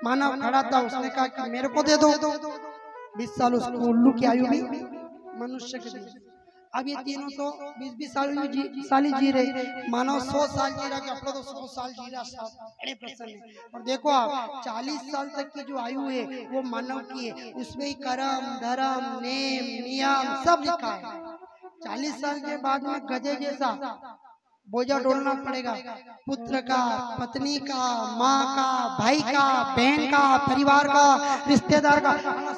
मानव खड़ा था, उसने कहा कि मेरे को दे दो। 20 साल उसको, उल्लू की आयु भी मनुष्य के दी। अब ये तीनों तो 20-20 साल जी रहे। मानव 100 साल जी रहा कि अपना तो 100 साल जी रहा, बड़े प्रसन्न है। और देखो आप 40 साल तक की जो आयु है वो मानव की है, उसमें ही कर्म धर्म नेम नियम सब लिखा है। 40 साल के बाद में गधे जैसा बोझा ढोलना पड़ेगा, पुत्र का, पत्नी का, माँ का, भाई का, बहन का, परिवार का, रिश्तेदार का,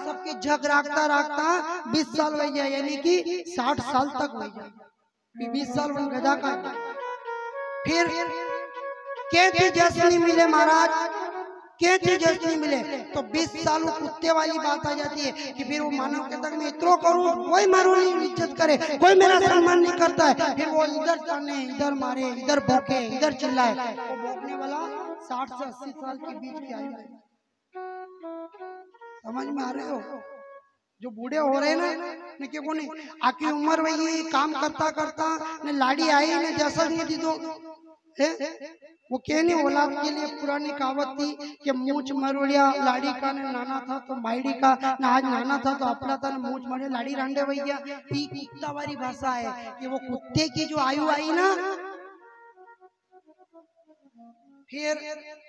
सबके जग राखता राखता 20 साल हो जाए, यानी कि 60 साल तक हो जाए। 20 साल वो गधा का। फिर क्या जस नहीं मिले महाराज, क्या जस नहीं मिले तो 20 साल वो कुत्ते वाली बात आ जाती है कि फिर वो मानव के तक मैं इतना करूं, कोई मारो नहीं इज्जत करे, कोई मेरा सम्मान नहीं करता है। फिर वो इधर ताने, इधर मारे, इधर भौंके, इधर चिल्लाए। वो भौंकने वाला 60 से 80 साल के बीच की आयु है। समझ में आ रहे हो? जो बूढ़े हो रहे हैं ना, क्यों नहीं आखिरी उम्र वही काम करता करता न लाड़ी आई न जैसा नहीं दी दो है। वो क्या नहीं, औलाद के लिए पुरानी कहावत थी कि मूछ मरोड़िया लाड़ी का ने नाना था तो माइडी का ना, आज नाना था तो अपना था, मूछ मरे लाड़ी रांडे भैया। कुत्ता वाली भाषा है कि वो कुत्ते की जो आयु आई ना, फिर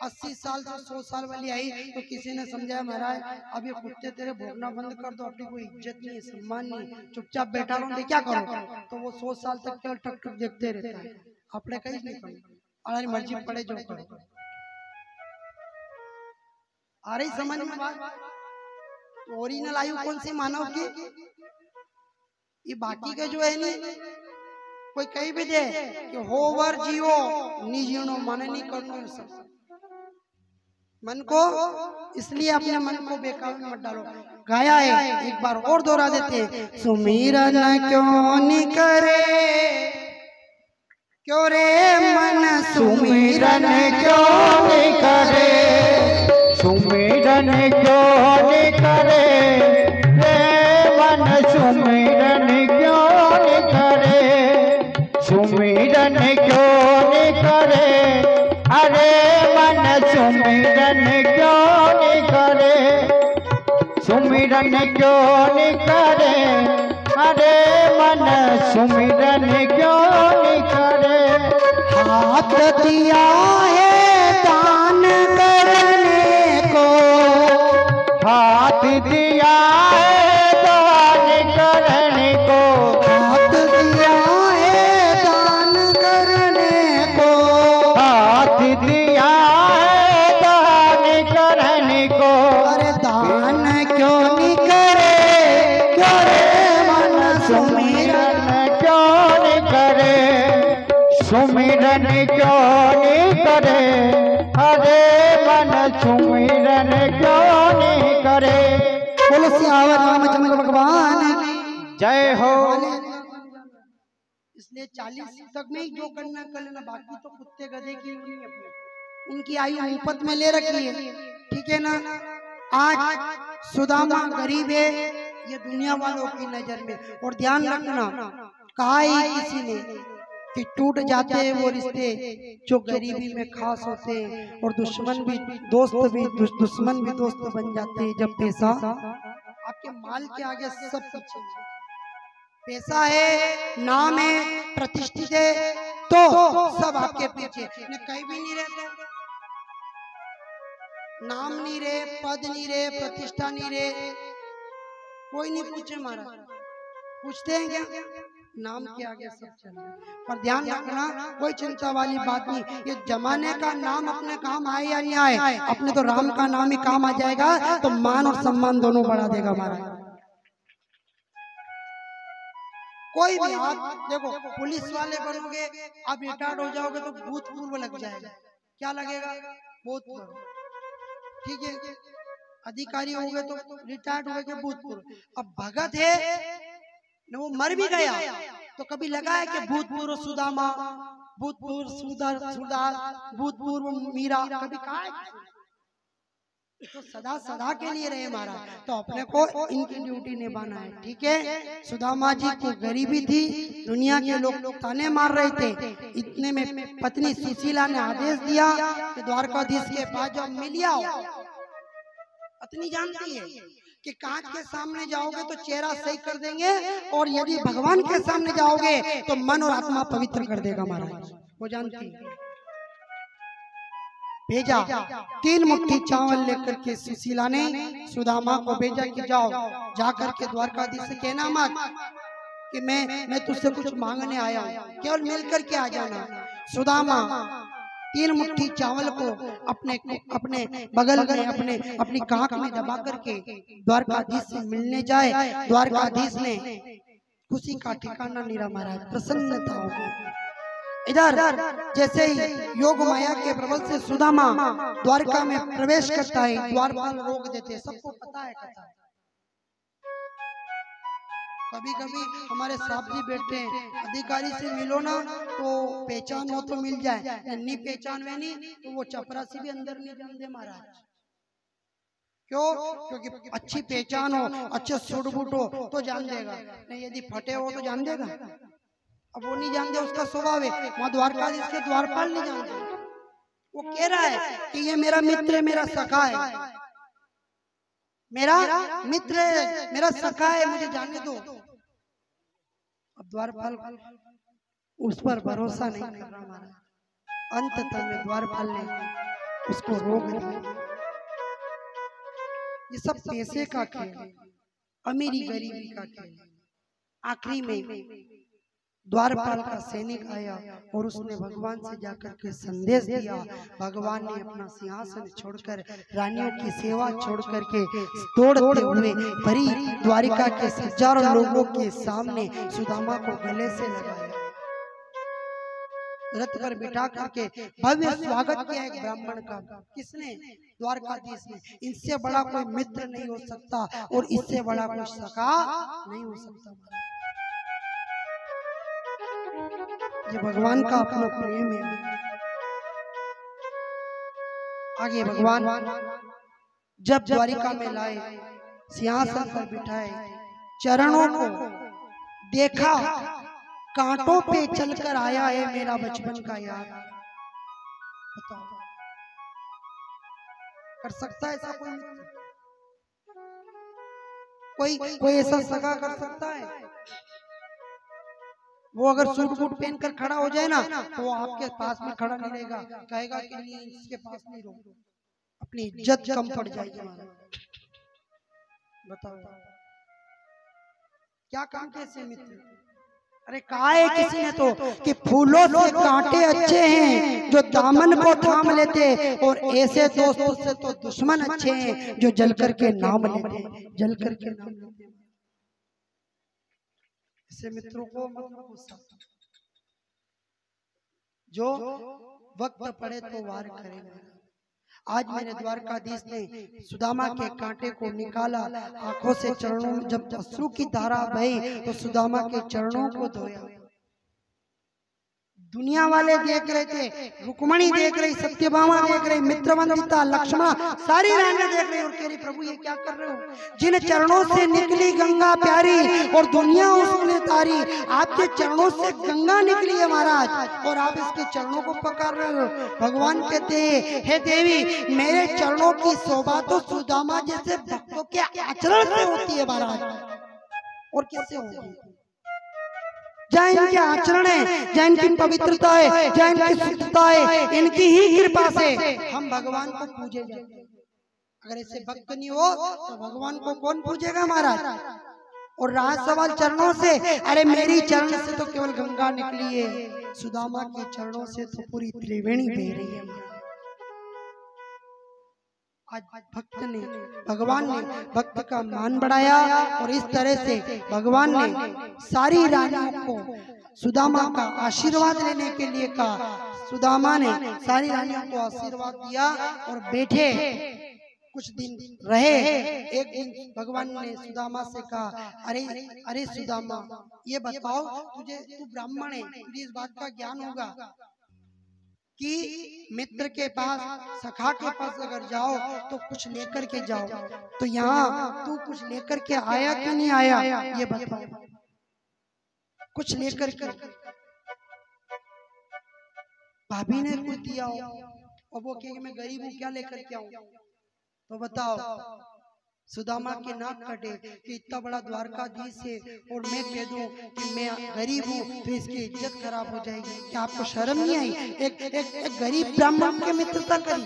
80 साल से 100 साल वाली आई तो किसी ने समझाया महाराज अब ये कुत्ते तेरे भोगना बंद कर दो, अपनी कोई इज्जत नहीं सम्मान नहीं, चुपचाप बैठा रहो, क्या करो। तो वो 100 साल तक केवल टक टक देखते रहता है, अपने कहीं नहीं करो, हमारी मर्जी पड़े जो करो। आ रही समझ में बात? ओरिजिनल आयु कौन सी मानव की? ये बाकी के जो है नहीं कोई कहीं भी दे कि होवर जियो नी जीनो मन नहीं करना सब मन को, इसलिए अपने मन को बेकार में मत डालो। गाया है एक बार और दोहरा देते हैं, सुमिरन क्यों नहीं करे क्यों रे मन, सुमिरन क्यों नहीं करे, सुमिरन क्यों नहीं करे रे मन, सुमिरन क्यों नहीं करे, सुमिरन क्यों नहीं करे अरे मन, सुमिरन क्यों नहीं करे, सुमिरन क्यों नहीं करे अरे मन, सुमिरन क्यों नहीं करे। हाथ दिया है दान करने को, हाथ दिया है दान करने को, हाथ दिया है दान करने को, हाथ दिया है दान करने को, अरे दान क्यों नहीं करे क्यों रे मन, सुमिरन क्यों नहीं करे, सुमिरन क्यों नहीं करे अरे मन, सुमिरन क्यों नहीं करे। बोलो सियावर रामचंद्र भगवान जय हो। इसलिए 40 तक में ही जो करना कर लेना, बाकी तो कुत्ते गधे की नहीं अपने, उनकी आयु मुफ्त में ले रखी है, ठीक है ना। आज सुदामा गरीब है ये दुनिया वालों की नजर में, और ध्यान रखना कहा ही किसी ने कि टूट जाते हैं वो रिश्ते जो गरीबी में खास होते हैं, और दुश्मन भी दोस्त भी दुश्मन भी दोस्त बन जाते हैं जब पैसा आपके माल के आगे सब पीछे। पैसा है, नाम है, प्रतिष्ठित है तो सब आपके पीछे, कहीं भी नहीं रहते, नाम नहीं रहे, पद नहीं रहे, प्रतिष्ठा नहीं रहे, कोई नहीं पूछे महाराज, पूछते हैं क्या? नाम के आगे सब चल रहा है। पर ध्यान रखना कोई चिंता वाली बात नहीं, ये जमाने का नाम अपने काम आए या नहीं आए, अपने तो राम का नाम ही काम आ जाएगा तो मान और सम्मान दोनों बढ़ा देगा महाराज। कोई भी आप देखो पुलिस वाले बनोगे, आप रिटायर्ड हो जाओगे तो भूतपूर्व लग जाएगा, क्या लगेगा? भूतपूर्व, ठीक है। अधिकारी हो गए तो रिटायर्ड हो गए भूतपूर्व। अब भगत है न, वो मर भी गया तो कभी लगा है कि भूतपूर्व सुदामा, भूतपूर्व सुदार, भूतपूर्व मीरा, कभी कहा है? तो सदा सदा के लिए रहे महाराज, तो अपने को इनकी ड्यूटी निभाना है, ठीक है। सुदामा जी को गरीबी थी, दुनिया के लोग ताने मार रहे थे, इतने में पत्नी सुशीला ने आदेश दिया कि द्वारकाधीश के पास जब मिल आओ। पत्नी जानती है कि कांच के सामने जाओगे तो चेहरा सही कर देंगे, और यदि भगवान के सामने जाओगे तो मन और आत्मा पवित्र कर देगा महाराज, वो जानती है। भेजा 3 मुट्ठी चावल लेकर के सुशीला ने सुदामा को भेजा कि जाओ जाकर के द्वारकाधीश से कहना मत कि मैं तुझसे कुछ मांगने आया हूँ, केवल मिलकर के आ जाना। सुदामा 3 मुट्ठी चावल को अपने बगल में अपनी कांख में दबा करके द्वारकाधीश से मिलने जाए। द्वारकाधीश ने खुशी का ठिकाना नहीं रहा महाराज, प्रसन्नता हो गई। इधर जैसे ही योग माया के प्रबल से सुदामा द्वारका में प्रवेश करता है, द्वारपाल रोक देते हैं, सबको पता है कथा। कभी कभी हमारे साहब जी बैठते हैं, अधिकारी से मिलो ना तो पहचान हो तो मिल जाए, नहीं पहचान में नहीं तो वो चपरासी भी अंदर नहीं जाते महाराज। क्यों? क्योंकि अच्छी पहचान हो, अच्छे सूट बूट हो तो जान देगा, नहीं यदि फटे हो तो जान देगा। अब वो नहीं जानते, उसका स्वभाव है। वहाँ द्वारकाधीश के द्वारपाल नहीं जानते, वो कह रहा है कि ये मेरा मित्र है, मेरा सखा है, मेरा मित्र है, मेरा सखा है, मुझे जाने दो। अब द्वारपाल उस पर भरोसा नहीं कर रहा महाराज, अंततः में द्वारपाल ने उसको रोक दिया। ये सब पैसे का खेल, अमीरी गरीबी का खेल। आखिरी में द्वारपाल का सैनिक आया और उसने भगवान से जाकर के संदेश दिया। भगवान ने अपना सिंहासन छोड़कर, रानियों की सेवा छोड़ करके दौड़ते हुए भरी द्वारिका के हजारों लोगों के सामने सुदामा को गले से लगाया, रथ पर बिठा करके भव्य स्वागत किया एक ब्राह्मण का। किसने? द्वारकाधीश ने। इनसे बड़ा कोई मित्र नहीं हो सकता और इससे बड़ा कोई सखा नहीं हो सकता। ये भगवान का अपना प्रेम है। आगे भगवान जब द्वारिका में लाए, सिंहासन पर बिठाए, चरणों को देखा, कांटों पे चलकर आया है मेरा बचपन का यार। बताओ, कर सकता है ऐसा कोई? कोई ऐसा सगा कर सकता है? वो अगर सूट बूट पहनकर खड़ा हो जाए ना तो वो आपके पास में खड़ा नहीं रहेगा, कहेगा कि नहीं इसके पास नहीं रहो, अपनी इज्जत कम पड़ जाएगी हमारा। बताओ क्या काम कैसे मित्र? अरे कहा है किसी ने तो कि फूलों से कांटे अच्छे हैं जो दामन को थाम लेते, और ऐसे दोस्तों से तो दुश्मन अच्छे हैं जो जल करके नाम लेते, जल करके नाम लेते। ऐसे मित्रों को जो वक्त पड़े तो वार करेगा। आज मेरे द्वारकाधीश ने सुदामा के कांटे को निकाला, आंखों से चरणों में जब अश्रु की धारा बही तो सुदामा के चरणों को धोया। दुनिया वाले देख रहे थे, रुक्मणी देख रही, सत्यभामा देख रही, मित्रवंदिता, लक्ष्मण, सारी रानियां देख रही और कह रही प्रभु ये क्या कर रहे हो? जिन चरणों से निकली गंगा प्यारी और दुनिया उसने तारी, आपके चरणों से गंगा निकली है महाराज और आप इसके चरणों को पकड़ रहे हो। भगवान कहते हैं हे देवी, मेरे चरणों की शोभा तो सुदामा जैसे भक्तों के आचरण से होती है महाराज, और किससे होगी? जहाँ इनके आचरण है, जहाँ इनकी पवित्रता है, जहाँ इनकी शुद्धता है, इनकी ही कृपा से हम भगवान को पूजे जाते हैं। अगर ऐसे भक्त नहीं हो तो भगवान को कौन पूजेगा महाराज? और रहा सवाल चरणों से, अरे मेरी चरण से तो केवल गंगा निकली है, सुदामा के चरणों से तो पूरी त्रिवेणी बह रही है। आज भक्त ने, भगवान ने भक्त का मान बढ़ाया और इस तरह से भगवान ने सारी रानियों को सुदामा का आशीर्वाद लेने के लिए कहा। सुदामा ने सारी रानियों को आशीर्वाद दिया और बैठे कुछ दिन रहे। एक दिन भगवान ने सुदामा से कहा, अरे अरे सुदामा, ये बताओ तू ब्राह्मण है, तुझे इस बात का ज्ञान होगा कि मित्र के पास, सखा के पास अगर जाओ तो कुछ लेकर के जाओ, तो यहाँ तू कुछ लेकर के आया कि नहीं आया ये बताओ। कुछ लेकर के, भाभी ने कुछ दिया हो और वो कहे मैं गरीब हूँ क्या लेकर के आऊं, तो बताओ। सुदामा के नाक कटे कि इतना बड़ा द्वारकाधीश है और मैं कह दूं कि मैं गरीब हूँ तो इसकी इज्जत खराब हो जाएगी। क्या आपको शर्म नहीं आई? एक गरीब ब्राह्मण के मित्रता करी,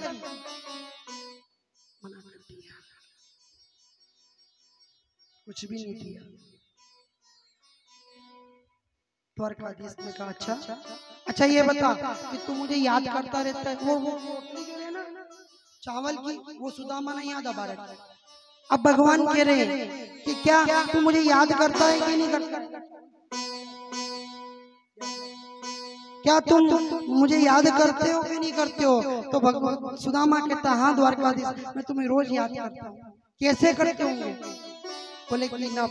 मना कर दिया, कुछ भी नहीं दिया। द्वारकाधीश ने कहा अच्छा ये बता कि तू मुझे याद करता रहता है, वो रोटली जो है ना चावल की, वो सुदामा नहीं याद आ रहा। अब भगवान कह रहे हैं कि क्या तू मुझे याद करता है कि नहीं करता? क्या तुम मुझे याद करते हो कि नहीं करते हो? तो भगवान सुदामा कहता हाँ द्वारकाधीश, मैं तुम्हें रोज याद करता हूँ। कैसे करते होंगे? बोले कि ना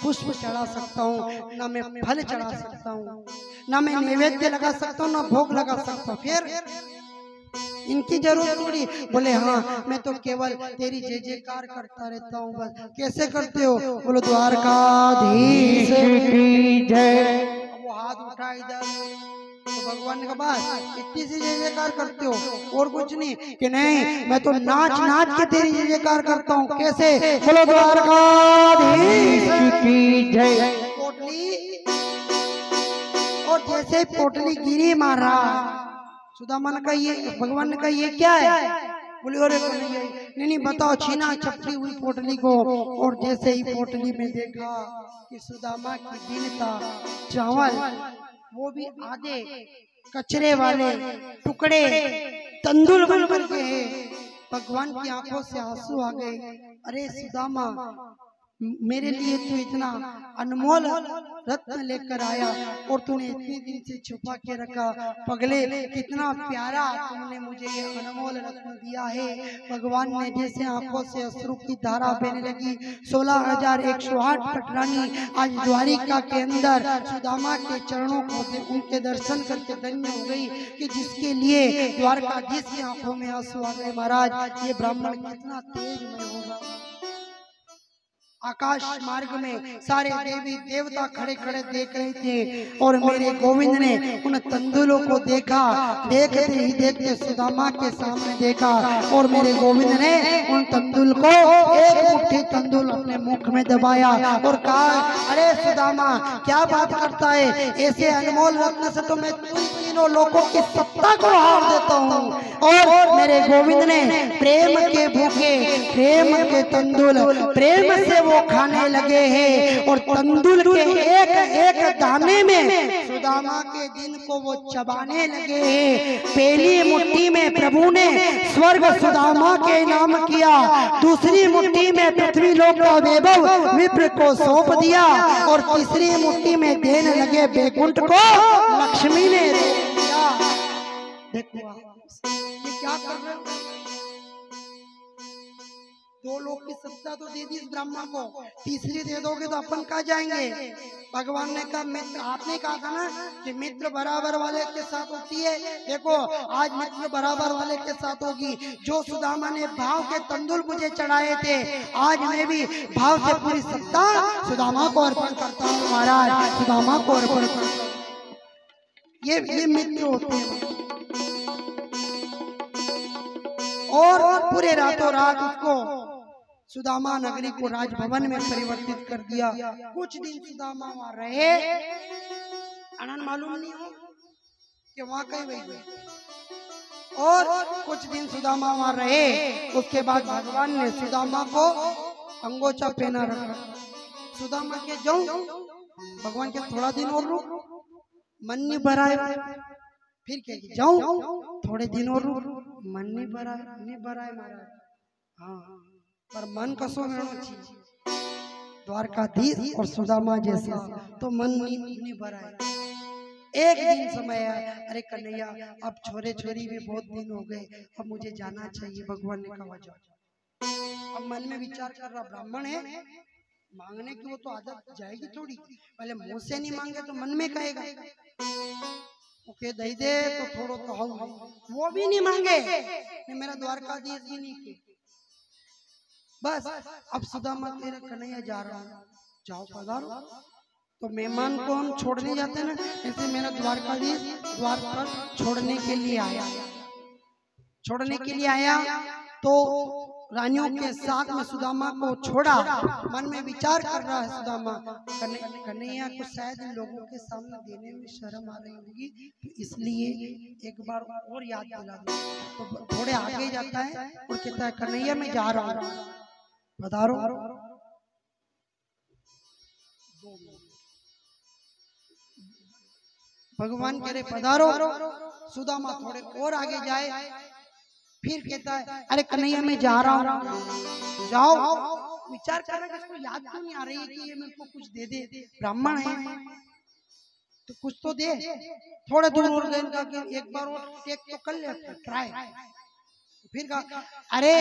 पुष्प चढ़ा सकता हूँ, ना मैं फल चढ़ा सकता हूँ, ना मैं नैवेद्य लगा सकता हूँ, ना भोग लगा सकता हूँ, फिर इनकी जरूरत थोड़ी। बोले हाँ मैं तो केवल तेरी जय जयकार करता रहता हूँ बस। कैसे करते हो? बोलो द्वारकाधीश की जय। वो हाथ उठा इधर, तो भगवान के पास इतनी सी जय जयकार करते हो और कुछ नहीं? कि नहीं, मैं तो नाच नाच के तेरी जय जयकार करता हूँ। कैसे? बोलो द्वारकाधीश की जय। पोटली, और जैसे पोटली गिरी मारा, सुदामा ने कहा ये भगवान ने कहा ये क्या है? बोले अरे नहीं बताओ। छीना चपटी हुई पोटली को और जैसे ही पोटली में देखा कि सुदामा की दीनता, चावल वो भी आधे कचरे वाले टुकड़े तंदुल बन करके है। भगवान की आंखों से आंसू आ गए। अरे सुदामा, मेरे लिए तू इतना अनमोल रत्न लेकर आया और तूने इतने दिन से छुपा के रखा। पगले, कितना प्यारा तुमने मुझे ये अनमोल रत्न दिया है। भगवान ने जैसे आंखों से अश्रु की धारा बहने लगी। 16,108 पटरानी आज द्वारिका के अंदर सुदामा के चरणों को उनके दर्शन करके धन्य हो गई कि जिसके लिए द्वारकाधीश की आंखों में आंसू आ गए। महाराज, ये ब्राह्मण कितना तेजमय होगा। आकाश मार्ग में सारे देवी देवता खड़े खड़े देख रहे थे और मेरे गोविंद ने उन तंदुलों को देखा। देखते ही देखते सुदामा के सामने देखा और मेरे गोविंद ने उन तंदुल को एक मुट्ठी तंदुल अपने मुख में दबाया और कहा, अरे सुदामा, क्या बात करता है? ऐसे अनमोल रत्न से तो मैं तीनों लोगों की सत्ता को हार देता हूँ। और मेरे गोविंद ने प्रेम के भूखे, प्रेम के तंदुल प्रेम से वो खाने लगे हैं और तंदुल के एक एक दाने में सुदामा के दिन को वो चबाने लगे हैं। पहली मुट्ठी में प्रभु ने स्वर्ग सुदामा के नाम किया, दूसरी मुट्ठी में पृथ्वी लोक का वैभव विप्र को सौंप दिया और तीसरी मुट्ठी में देने लगे बैकुंठ को लक्ष्मी ने दिया। देखो ये क्या कर रहे हो? दो लोग की सत्ता तो दे दी इस ब्राह्मण को, तीसरी दे दोगे तो अपन कहाँ जाएंगे? भगवान ने कहा, मित्र, आपने कहा था ना कि मित्र बराबर वाले के साथ होती है। देखो आज मित्र बराबर वाले के साथ होगी। जो सुदामा ने भाव के तंदुल मुझे चढ़ाए थे, आज मैं भी भाव से पूरी सत्ता सुदामा को अर्पण करता हूँ। महाराज, सुदामा को अर्पण करता हूँ। ये मित्र होते हैं। और पूरे रातों रात उसको सुदामा नगरी को राजभवन में परिवर्तित कर दिया। कुछ दिन सुदामा वहां रहे, आनंद मालूम नहीं हो कि वहां कहीं गई। और कुछ दिन सुदामा वहां रहे, उसके बाद भगवान ने सुदामा को अंगोछा पहना रखा। सुदामा के जाऊं, भगवान के थोड़ा दिन और रुक, मन नहीं भराए। फिर क्या जाऊं, थोड़े दिन और रुक, मन नहीं भराए महाराज। हाँ, पर मन कसो रहना चाहिए। द्वारकाधीश और सुदामा जैसा तो मन नहीं भराए। एक दिन समय है, अरे कन्हैया, अब छोरे छोरी भी बहुत दिन हो गए, अब मुझे जाना चाहिए। भगवान ने कहा जाओ। अब मन में विचार कर रहा, ब्राह्मण है, मांगने की वो तो आदत जाएगी थोड़ी। पहले मुंह से नहीं मांगे तो मन में कहेगा ओके दही दे तो थोड़ो तो हो, वो भी नहीं मांगे। मेरा द्वारकाधीश भी नहीं के। बस अब सुदामा, तेरे कन्हैया जा रहा हूँ, जाओ पधारो। तो मेहमान को हम छोड़ने जाते ना, ऐसे मेरा द्वारकाधीश द्वार पर छोड़ने के लिए आया। तो रानियों के साथ में सुदामा को छोड़ा। मन में विचार कर रहा है सुदामा, कन्हैया को शायद लोगों के सामने देने में शर्म आ रही होगी, तो इसलिए एक बार और याद दिला दो। तो थोड़े आगे जाता है और कहता है, कन्हैया मैं जा रहा हूँ, पधारो। भगवान कह रहे पधारो। सुदामा थोड़े और आगे जाए, फिर कहता है, अरे कन्हैया मैं जा रहा हूँ, जाओ। विचार कर रहा है, इसको याद क्यों नहीं आ रही है कि ये मेरे को कुछ दे दे, ब्राह्मण है तो कुछ तो दे। थोड़े दूर और गए, एक बार और टेक तो कर ले, ट्राई। फिर कहा, अरे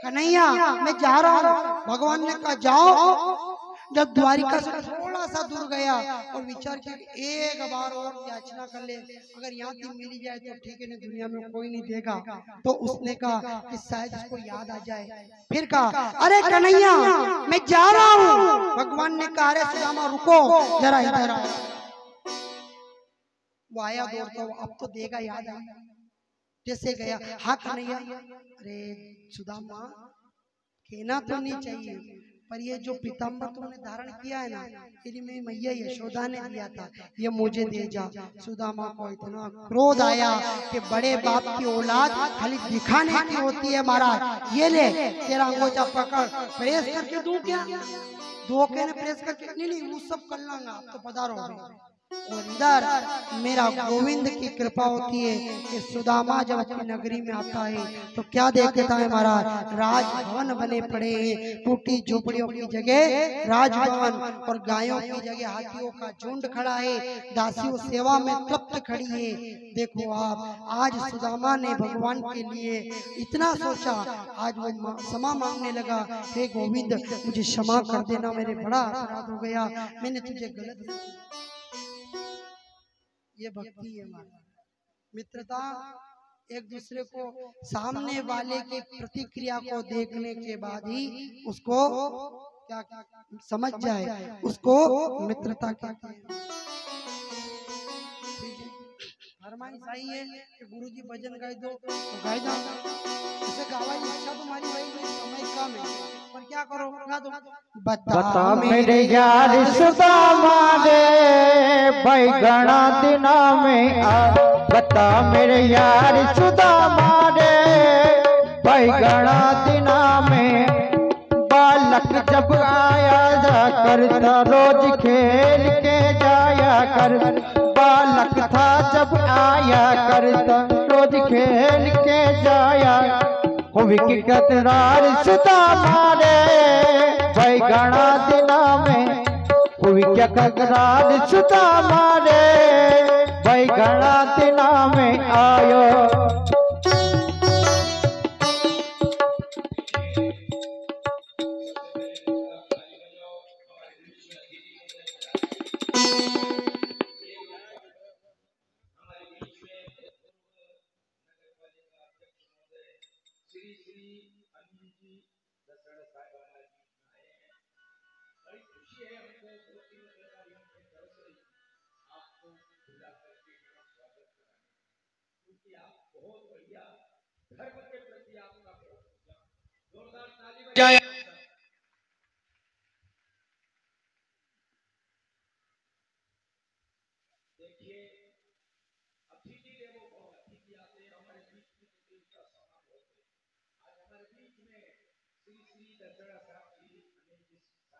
कन्हैया मैं जा रहा हूँ। भगवान ने कहा जाओ। जब द्वारिका से थोड़ा सा दूर गया और विचार किया एक बार और याचना कर ले, अगर यहाँ की मिल जाए तो ठीक है, नहीं दुनिया में कोई नहीं देगा। तो उसने कहा कि शायद इसको याद आ जाए। फिर कहा, अरे कन्हैया मैं जा रहा हूँ। भगवान ने कहा, अरे सुदामा रुको जरा, इधर आओ। वो आया दौड़ता, अब तो देगा, याद आया। जैसे गया, हाँ कन्हैया। अरे सुदामा कहना तो नहीं चाहिए, पर ये जो पीताम्बर तुमने धारण किया है ना, यदि मेरी मैया यशोदा ने दिया था, ये मुझे दे जा। सुदामा को इतना क्रोध आया कि बड़े बाप की औलाद खाली दिखाने की होती है महाराज, ये ले तेरा अंगोछा पकड़, प्रेस करके दूं क्या? धोखे ने प्रेस करके नहीं वो सब कर लाऊंगा, आप तो पधारो। और इधर मेरा गोविंद की कृपा होती है कि सुदामा जब अपनी नगरी में आता है तो क्या देखता है महाराज, राजभवन बने पड़े हैं, टूटी झोपड़ियों की जगह राजभवन, और गायों की जगह हाथियों का झुंड खड़ा है, दासियों सेवा में तृप्त खड़ी है। देखो आप, आज सुदामा ने भगवान के लिए इतना सोचा, आज वो क्षमा मांगने लगा, हे गोविंद मुझे क्षमा कर देना, मेरे बड़ा अपराध हो गया, मैंने तुझे गलत। ये भक्ति है हमारी मित्रता, एक दूसरे को सामने वाले की प्रतिक्रिया को देखने के बाद ही उसको क्या समझ जाए, उसको मित्रता कहते हैं। फरमाइश आई है कि गुरुजी भजन गाए दो तो गाए दो, इसे गावा इच्छा तुम्हारी भाई, समय कम है पर क्या करो, गा दो। बता मेरे यार सुदामा रे भाई घना दिना में आ, बता मेरे यार सुदामा रे भाई घना दिना में, बालक जब आया जा करता रोज खेल के जाया कर, बालक था जब आया करता रोज खेल के जाया, विकरार सुदामा रे भाई घना दिना में, विकरार सुदामा रे भाई घना दिना में आयो। जय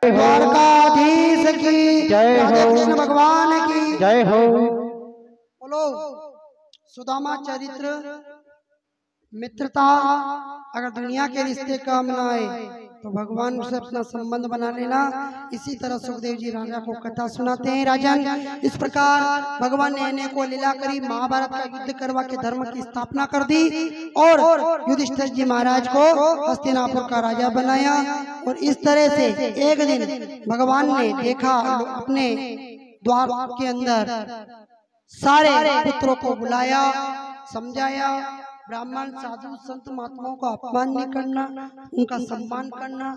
द्वारकाधीश की जय हो, कृष्ण भगवान की जय हो। बोलो सुदामा चरित्र मित्रता, अगर दुनिया के रिश्ते काम ना आए तो भगवान से अपना संबंध बना लेना। इसी तरह सुखदेव जी राजा को कथा सुनाते हैं। राजन, इस प्रकार भगवान ने इन्हें को लीला करी, महाभारत का युद्ध करवा के धर्म की स्थापना कर दी और युधिष्ठिर जी महाराज को हस्तिनापुर का राजा बनाया। और इस तरह से एक दिन भगवान ने देखा अपने द्वार के अंदर सारे पुत्रों को बुलाया, समझाया, ब्राह्मण साधु संत महात्माओं का अपमान नहीं करना, उनका सम्मान करना,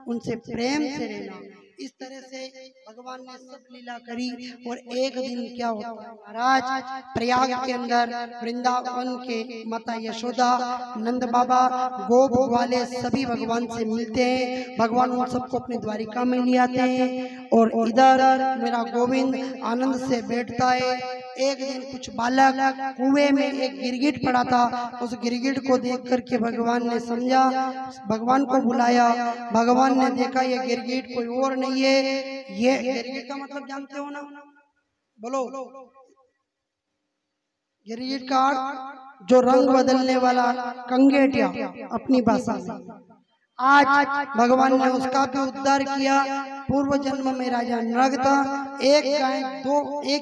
उनसे प्रेम से रहना। इस तरह से भगवान ने सब लीला करी। और एक दिन क्या होता है महाराज, प्रयाग के अंदर वृंदावन के माता यशोदा, नंद बाबा, गोप वाले सभी भगवान से मिलते हैं। भगवान उन सबको अपनी द्वारिका में ले आते हैं और इधर मेरा गोविंद आनंद से बैठता है। एक दिन कुछ बालक कुएं में एक गिरगिट पड़ा था, उस गिरगिट को देख करके भगवान ने समझा, भगवान को बुलाया। भगवान ने देखा ये गिरगिट कोई और नहीं है, ये गिरगिट का मतलब जानते हो ना, बोलो। गिरगिट का अर्थ जो रंग बदलने वाला कंगेटिया अपनी भाषा में। आज भगवान ने उसका भी उद्धार किया। पूर्व जन्म में राजा नरक था, एक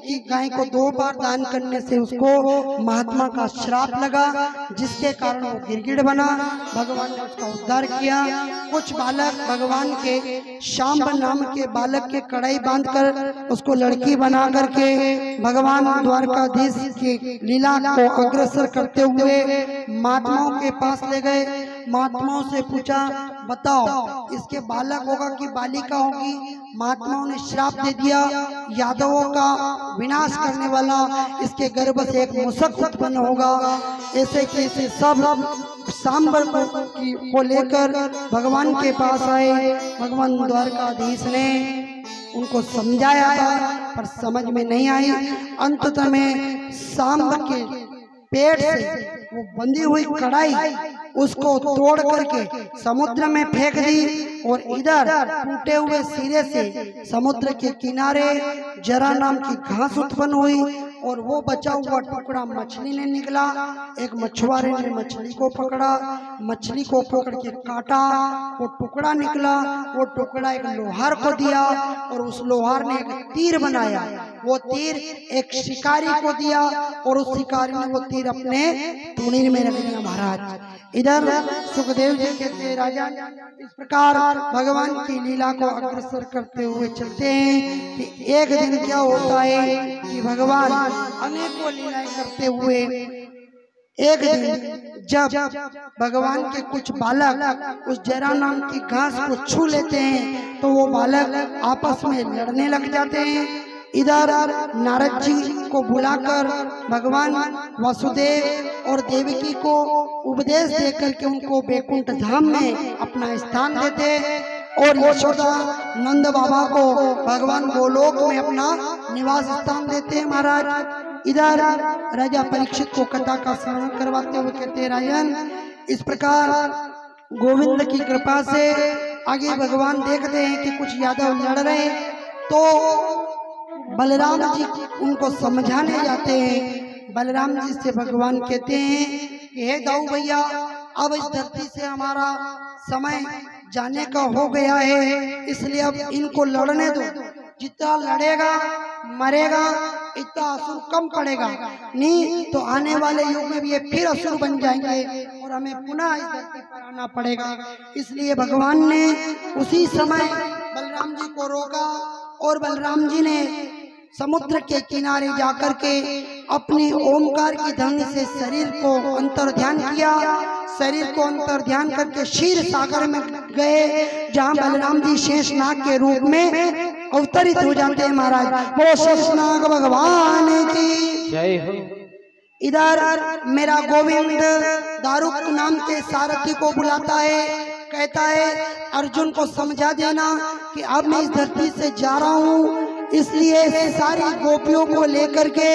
ही गाय को 2 बार दान करने से उसको महात्मा का श्राप लगा, जिसके कारण वो गिरगिट बना। भगवान ने उसका उद्धार किया। कुछ बालक भगवान के शाम्ब नाम के बालक के कड़ाई बांधकर उसको लड़की बना करके भगवान द्वारकाधीश की लीला को अग्रसर करते हुए महात्माओं के पास ले गए। महात्माओं से पूछा, बताओ इसके बालक होगा कि बालिका होगी। महात्माओं ने श्राप दे दिया, यादवों का विनाश करने वाला इसके गर्भ से एक मूषक उत्पन्न होगा। ऐसे कैसे सब सांबर को लेकर भगवान के पास आए। भगवान द्वारकाधीश ने उनको समझाया था पर समझ में नहीं आई। अंततः में सांब के पेट से वो बंधी हुई कड़ाई उसको तोड़ करके समुद्र में फेंक दी और इधर टूटे हुए सिरे से समुद्र के किनारे जरा नाम की घास उत्पन्न हुई और वो बचा हुआ टुकड़ा मछली ने निकला। एक मछुआरे ने मछली को पकड़ा, मछली को पकड़ के काटा, वो टुकड़ा निकला। वो टुकड़ा एक लोहार को दिया और उस लोहार ने एक तीर बनाया। वो तीर एक शिकारी को दिया और उस शिकारी ने वो तीर अपने तुणीर में रख दिया। महाराज इधर सुखदेव जी कहते हैं, राजा इस प्रकार भगवान की लीला को अग्रसर करते हुए चलते हैं कि एक दिन क्या होता है कि भगवान अनेकों लीलाएं करते हुए एक दिन जब भगवान के कुछ बालक उस जरा नाम की घास को छू लेते हैं तो वो बालक आपस में लड़ने लग जाते हैं। इधर नारद जी को बुलाकर भगवान वासुदेव और देवकी को उपदेश देकर के उनको वैकुंठ धाम में अपना स्थान देते और यशोदा नंद बाबा को भगवान गोलोक में अपना निवास स्थान देते हैं। महाराज इधर राजा परीक्षित को कथा का श्रवण करवाते हुए कहते हैं, राजन इस प्रकार गोविंद की कृपा से आगे भगवान देखते हैं कि कुछ यादव लड़ रहे तो बलराम जी उनको समझाने जाते हैं। बलराम जी से भगवान कहते हैं कि हे दाऊ भैया, अब इस धरती से हमारा समय जाने का हो गया है, इसलिए अब इनको लड़ने दो। जितना लड़ेगा मरेगा इतना असुर कम पड़ेगा, नहीं तो आने वाले युग में भी ये फिर असुर बन जाएंगे और हमें पुनः इस धरती पर आना पड़ेगा। इसलिए भगवान ने उसी समय बलराम जी को रोका और बलराम जी ने समुद्र के किनारे जाकर के अपनी ओमकार की ध्वनि से शरीर को अंतर ध्यान किया। शरीर को अंतर ध्यान करके क्षीर सागर में गए जहां बलराम जी शेषनाग के रूप में अवतरित हो जाते हैं। महाराज वो शेषनाग भगवान की जय हो। इधर मेरा गोविंद दारुक नाम के सारथी को बुलाता है, कहता है अर्जुन को समझा देना कि अब मैं इस धरती से जा रहा हूँ, इसलिए सारी गोपियों को लेकर के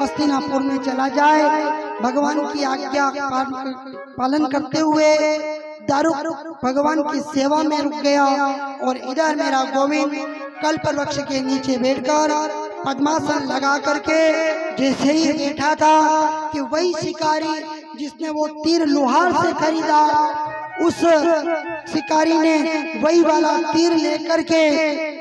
हस्तिनापुर में चला जाए। भगवान की आज्ञा पालन करते हुए दारुक भगवान की सेवा में रुक गया और इधर मेरा गोविंद कल्प वृक्ष के नीचे बैठकर पद्मासन लगा करके जैसे ही बैठा था कि वही शिकारी जिसने वो तीर लोहार से खरीदा, उस शिकारी ने वही वाला तीर लेकर के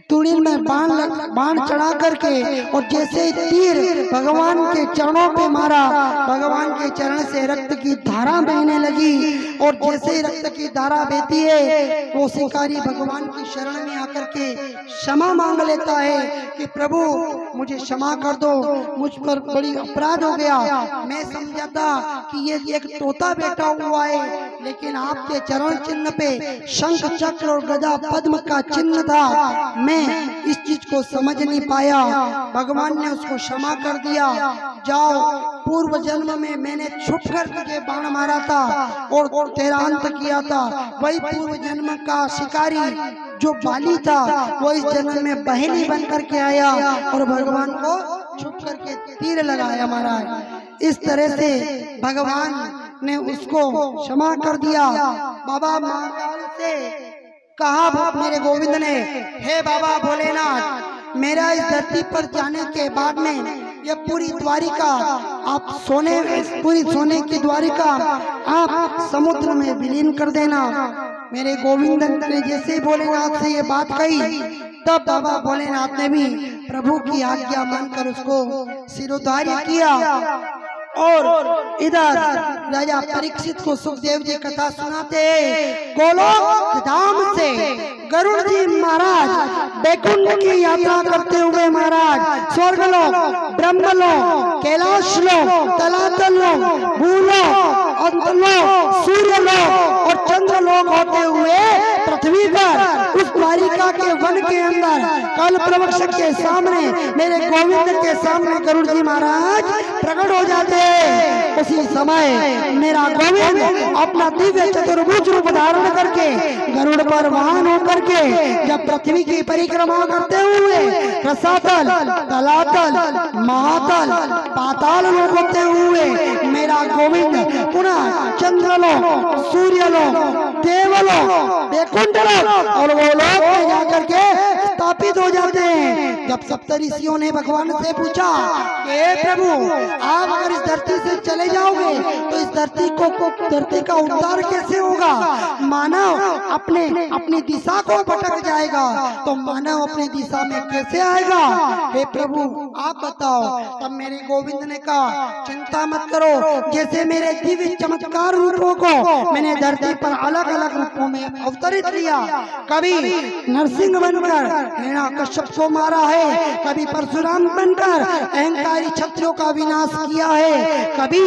तुड़ीन में बाण चढ़ा करके और जैसे तीर भगवान के चरणों पे मारा, भगवान के चरण से रक्त की धारा बहने लगी और जैसे रक्त की धारा बहती है वो शिकारी भगवान की शरण में आकर के क्षमा मांग लेता है कि प्रभु मुझे क्षमा कर दो, मुझ पर बड़ी अपराध हो गया। मैं समझा था कि ये एक तोता बैठा हुआ है, लेकिन आपके चरण चिन्ह पे शंख चक्र और गदा पद्म का चिन्ह था, मैं इस चीज को समझ नहीं पाया। भगवान ने उसको क्षमा कर दिया। जाओ, पूर्व जन्म में मैंने छुप कर तुझे बाण मारा था और तेरा अंत किया था, वही पूर्व जन्म का शिकारी जो बाली था वो इस जन्म में बहेली बन करके आया और भगवान को छुप करके तीर लगाया। महाराज इस तरह से भगवान ने उसको क्षमा कर दिया। बाबा महाकाल से कहा मेरे गोविंद ने, हे बाबा भोलेनाथ, मेरा इस धरती पर जाने के बाद में ये पूरी द्वारिका आप पूरी सोने की द्वारिका आप समुद्र में विलीन कर देना। मेरे गोविंद ने जैसे ही भोलेनाथ से ये बात कही तब बाबा भोलेनाथ ने भी प्रभु की आज्ञा मानकर उसको सिरोधार्य किया। और इधर राजा परीक्षित को सुखदेव जी कथा सुनाते हैं। गोलोक धाम से गरुड़ जी महाराज वैकुंठ की यात्रा करते हुए महाराज स्वर्गलोक, ब्रह्मलोक, कैलाश लोक, तलातल लोक, भूलोक अंतरलोक, सूर्यलोक और चंद्रलोक होते हुए पृथ्वी पर उस द्वारिका के वन के अंदर कल प्रवक्ष के सामने, मेरे गोविंद के सामने गरुड़ जी महाराज प्रकट हो जाते हैं। उसी समय मेरा गोविंद अपना दिव्य चतुर्भुज रूप धारण करके गरुड़ पर वाहन होकर के जब पृथ्वी की परिक्रमा करते हुए रसातल, तलातल, महातल, पाताल लोक होते हुए मेरा गोविंद पुनः चंद्रलोक, सूर्यलोक, देवलोक, वैकुंठलोक और वो लोक में जाकर के स्थापित हो जाते हैं। जब सप्तऋषियों ने भगवान से पूछा कि हे प्रभु, आप अगर इस धरती से चले जाओगे तो इस धरती का उद्धार कैसे होगा? मानव अपनी दिशा को भटक जाएगा तो मानव अपनी दिशा में कैसे आएगा? हे प्रभु आप बताओ। तब मेरे गोविंद ने कहा चिंता मत करो, जैसे मेरे दिव्य चमत्कार रूपों को मैंने धरती पर अलग अलग रूपों में अवतरित किया, कभी नरसिंह बनकर हिरण्यकश्यप को मारा है, कभी परशुराम बनकर अहंकारी क्षत्रियों का विनाश किया है, कभी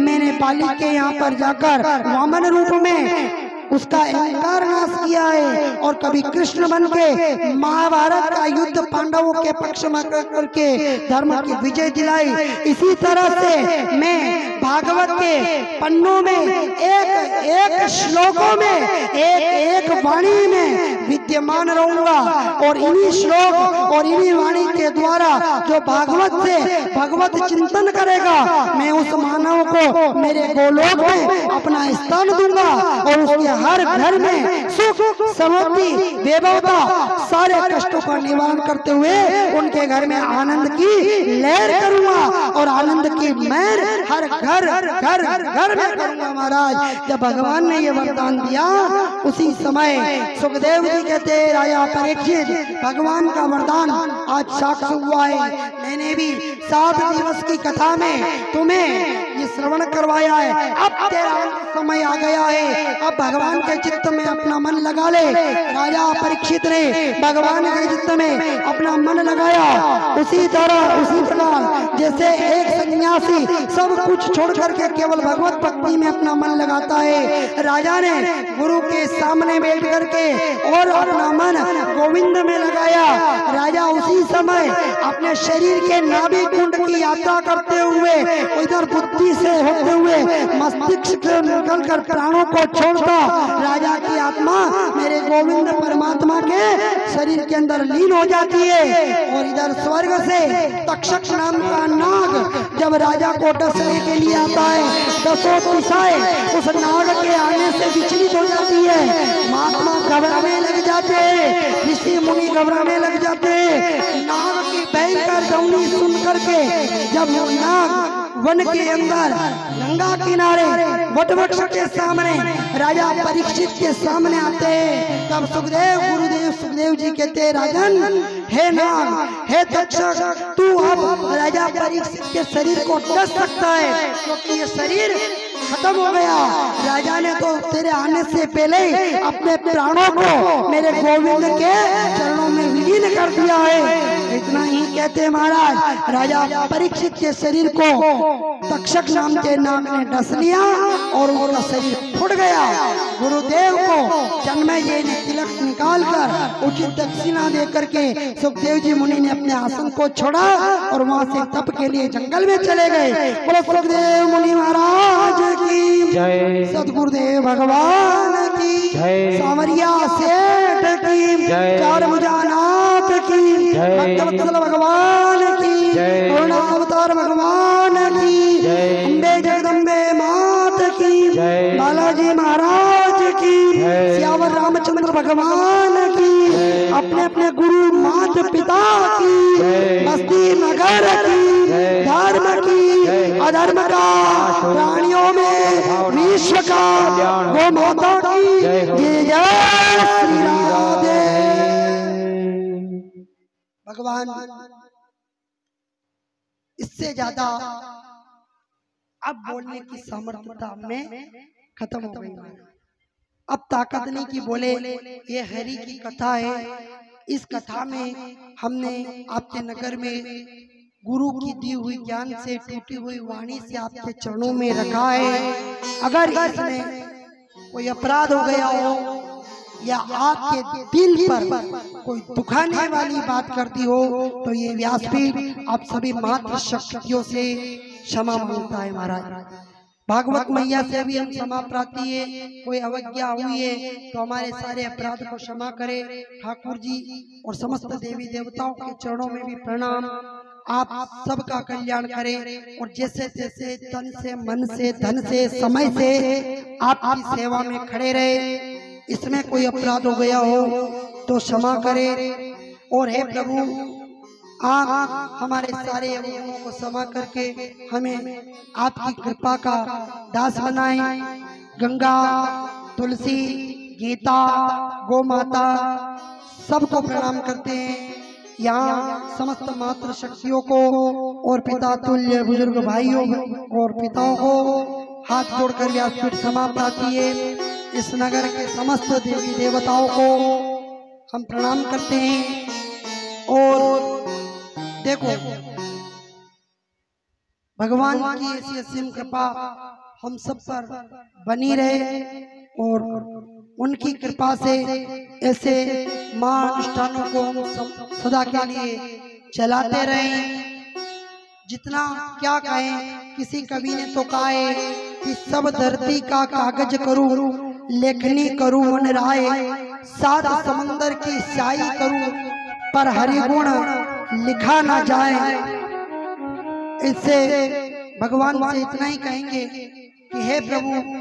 मैंने बाली के यहाँ पर जाकर वामन रूप में उसका अहंकार नाश किया है, और कभी कृष्ण बन के महाभारत का युद्ध पांडवों के पक्ष में करके धर्म की विजय दिलाई। इसी तरह से मैं भागवत के पन्नों में एक एक श्लोकों में एक एक वाणी में विद्यमान रहूंगा, और इन्हीं श्लोक और इन्हीं वाणी के द्वारा जो भागवत से भगवत चिंतन करेगा मैं उस मानव को मेरे गोलोक में अपना स्थान दूंगा, और उसके हर घर में सुख, समृद्धि, वैभवता, सारे कष्टों का निवारण करते हुए उनके घर में आनंद की लहर करूंगा, और आनंद की महर हर घर घर घर में करूंगा। महाराज जब भगवान ने ये वरदान दिया उसी समय सुखदेव जी कहते राजा परीक्षित, भगवान का वरदान आज साक्ष्य हुआ है। मैंने भी 7 दिवस की कथा में तुम्हें ये श्रवण करवाया है। अब तेरा समय आ गया है, अब भगवान के चित्त में अपना मन लगा ले। राजा परीक्षित ने भगवान के चित्त में अपना मन लगाया। उसी तरह उसी प्रकार जैसे एक सन्यासी सब कुछ छोड़ करके केवल भगवत भक्ति में अपना मन लगाता है, राजा ने गुरु के सामने बैठ करके और अपना मन गोविंद में लगाया। राजा उसी समय अपने शरीर के नाभि कुंड की यात्रा करते हुए इधर बुद्धि से होते हुए मस्तिष्क से निकलकर प्राणों को छोड़ता राजा की आत्मा मेरे गोविंद परमात्मा के शरीर के अंदर लीन हो जाती है। और इधर स्वर्ग से तक्षक नाम का नाग जब राजा को डसने के लिए आता है, 10 दिशाएं उस नाग के आने से विचलित हो जाती है। महात्मा घबराने लग जाते हैं, ऋषि मुनि घबराने लग जाते हैं। नाग की भयंकर ध्वनि सुन करके जब वो नाग वन के अंदर गंगा किनारे वटवृक्ष के सामने राजा परीक्षित के सामने आते हैं, तब सुखदेव जी कहते राजन, हे नाग, हे तक्षक, तू अब राजा परीक्षित के शरीर को डस सकता है क्योंकि ये शरीर खत्म हो गया। राजा ने तो तेरे आने से पहले ही अपने प्राणों को मेरे गोविंद के चरणों में विलीन कर दिया है। इतना ही कहते महाराज राजा परीक्षित के शरीर को तक्षक नाम के नाग ने डस लिया और उनका शरीर फूट गया। गुरुदेव को जन्मेजय जी ने तिलक निकाल कर उचित दक्षिणा दे करके सुखदेव जी मुनि ने अपने आसन को छोड़ा और वहां से तप के लिए जंगल में चले गए। बोलो सुखदेव मुनि महाराज की जय, सदगुरुदेव भगवान की जय, सांवरिया सेठ की जय, चार भुजानाथ की जय, भक्तवत्सल भगवान की जय, करुणावतार भगवान की जय, अम्बे जगदम्बे मात की जय, बालाजी महाराज की जय, सियावर रामचंद्र भगवान की जय, अपने अपने गुरु मात पिता की जय, बस्ती नगर की जय, धर्म की अधर्म का, प्राणियों में विश्व का, गो माता की जय, जय श्री राधे। भगवान इससे ज्यादा अब बोलने की सामर्थ्यता में खत्म हो गई। अब ताकत नहीं कि बोले ये हरि की कथा है। इस कथा में हमने आपके नगर में गुरु की दी हुई ज्ञान से, टूटी हुई वाणी से आपके चरणों में रखा है। अगर इसमें कोई अपराध हो गया हो या आपके दिल पर कोई दुखाने वाली बात करती हो तो ये व्यासपीठ आप सभी मात्र शक्तियों से क्षमा मांगता है महाराज। भागवत मैया से भी हम क्षमा प्रार्थी है, कोई अवज्ञा हुई है तो हमारे सारे अपराध को क्षमा करे ठाकुर जी। और समस्त देवी देवताओं के चरणों में भी प्रणाम। आप सबका कल्याण करें और जैसे जैसे तन से, मन से, धन से, समय से आपकी सेवा में खड़े रहे। इसमें कोई अपराध हो गया हो तो क्षमा करे। और हे प्रभु, आप हमारे सारे अवगुणों को क्षमा करके हमें आपकी कृपा का दास बनाएं। गंगा, तुलसी, गीता, गौ माता सबको प्रणाम करते हैं। यहाँ समस्त मातृ शक्तियों को और पिता तुल्य बुजुर्ग भाइयों और पिताओं को हाथ जोड़कर व्यासपीठ क्षमा प्रार्थी है। इस नगर के समस्त देवी देवताओं को हम प्रणाम करते हैं। और देखो, भगवान की ऐसी असीम कृपा हम सब पर बनी रहे और उनकी कृपा से ऐसे महानुष्ठानों को हम सदा के लिए चलाते रहें। जितना क्या कहें, किसी कवि ने तो कहा है कि सब धरती का कागज करूं, लेखनी करूं मन राय, सात समंदर की स्याही करूं, पर हरि गुण लिखा ना जाए। इससे भगवान से इतना ही कहेंगे कि हे प्रभु,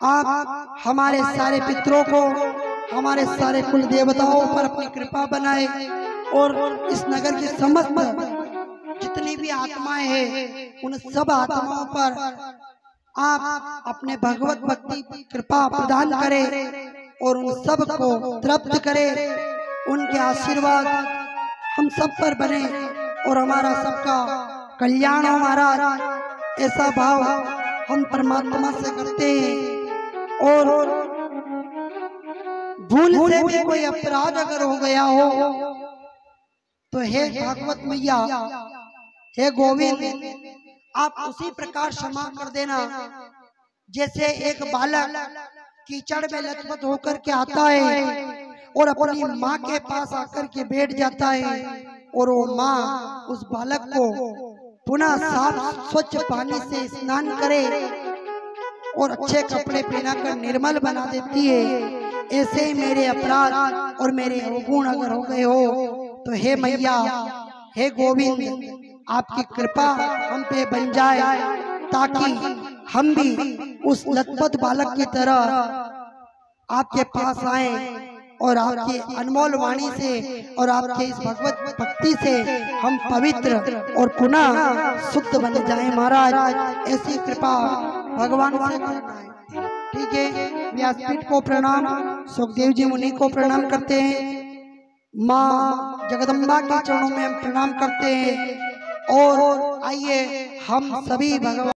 आप हमारे सारे पितरों को, हमारे सारे कुल देवताओं पर अपनी कृपा बनाए और इस नगर की समस्त जितनी भी आत्माएं हैं उन सब आत्माओं पर आप अपने भगवत भक्ति कृपा प्रदान करें और उन सब को तृप्त करें। उनके आशीर्वाद हम सब पर बने और हमारा सबका कल्याण हो महाराज। ऐसा भाव हम परमात्मा से करते हैं। और भूल से भी कोई अपराध अगर हो गया हो तो हे भागवत मैया, हे गोविंद, आप उसी प्रकार क्षमा कर देना जैसे एक बालक कीचड़ में लथपथ होकर के आता है और अपनी माँ के पास आकर के बैठ जाता है और वो माँ उस बालक को पुनः साफ स्वच्छ पानी से स्नान करे और अच्छे कपड़े पहनाकर निर्मल बना देती है। ऐसे ही मेरे अपराध और मेरे अवगुण अगर हो गए हो तो हे मैया, हे गोविंद, आपकी कृपा हम पे बन जाए ताकि हम भी उस लथपथ बालक की तरह आपके पास आए और आपकी अनमोल वाणी से और आपके इस भगवत भक्ति से हम पवित्र और पुनः शुद्ध बन जाएं महाराज। ऐसी कृपा भगवान से करना है। ठीक है, व्यासपीठ को प्रणाम, सुखदेव जी मुनि को प्रणाम करते हैं, माँ जगदम्बा के चरणों में हम प्रणाम करते हैं। और आइए हम सभी भगवान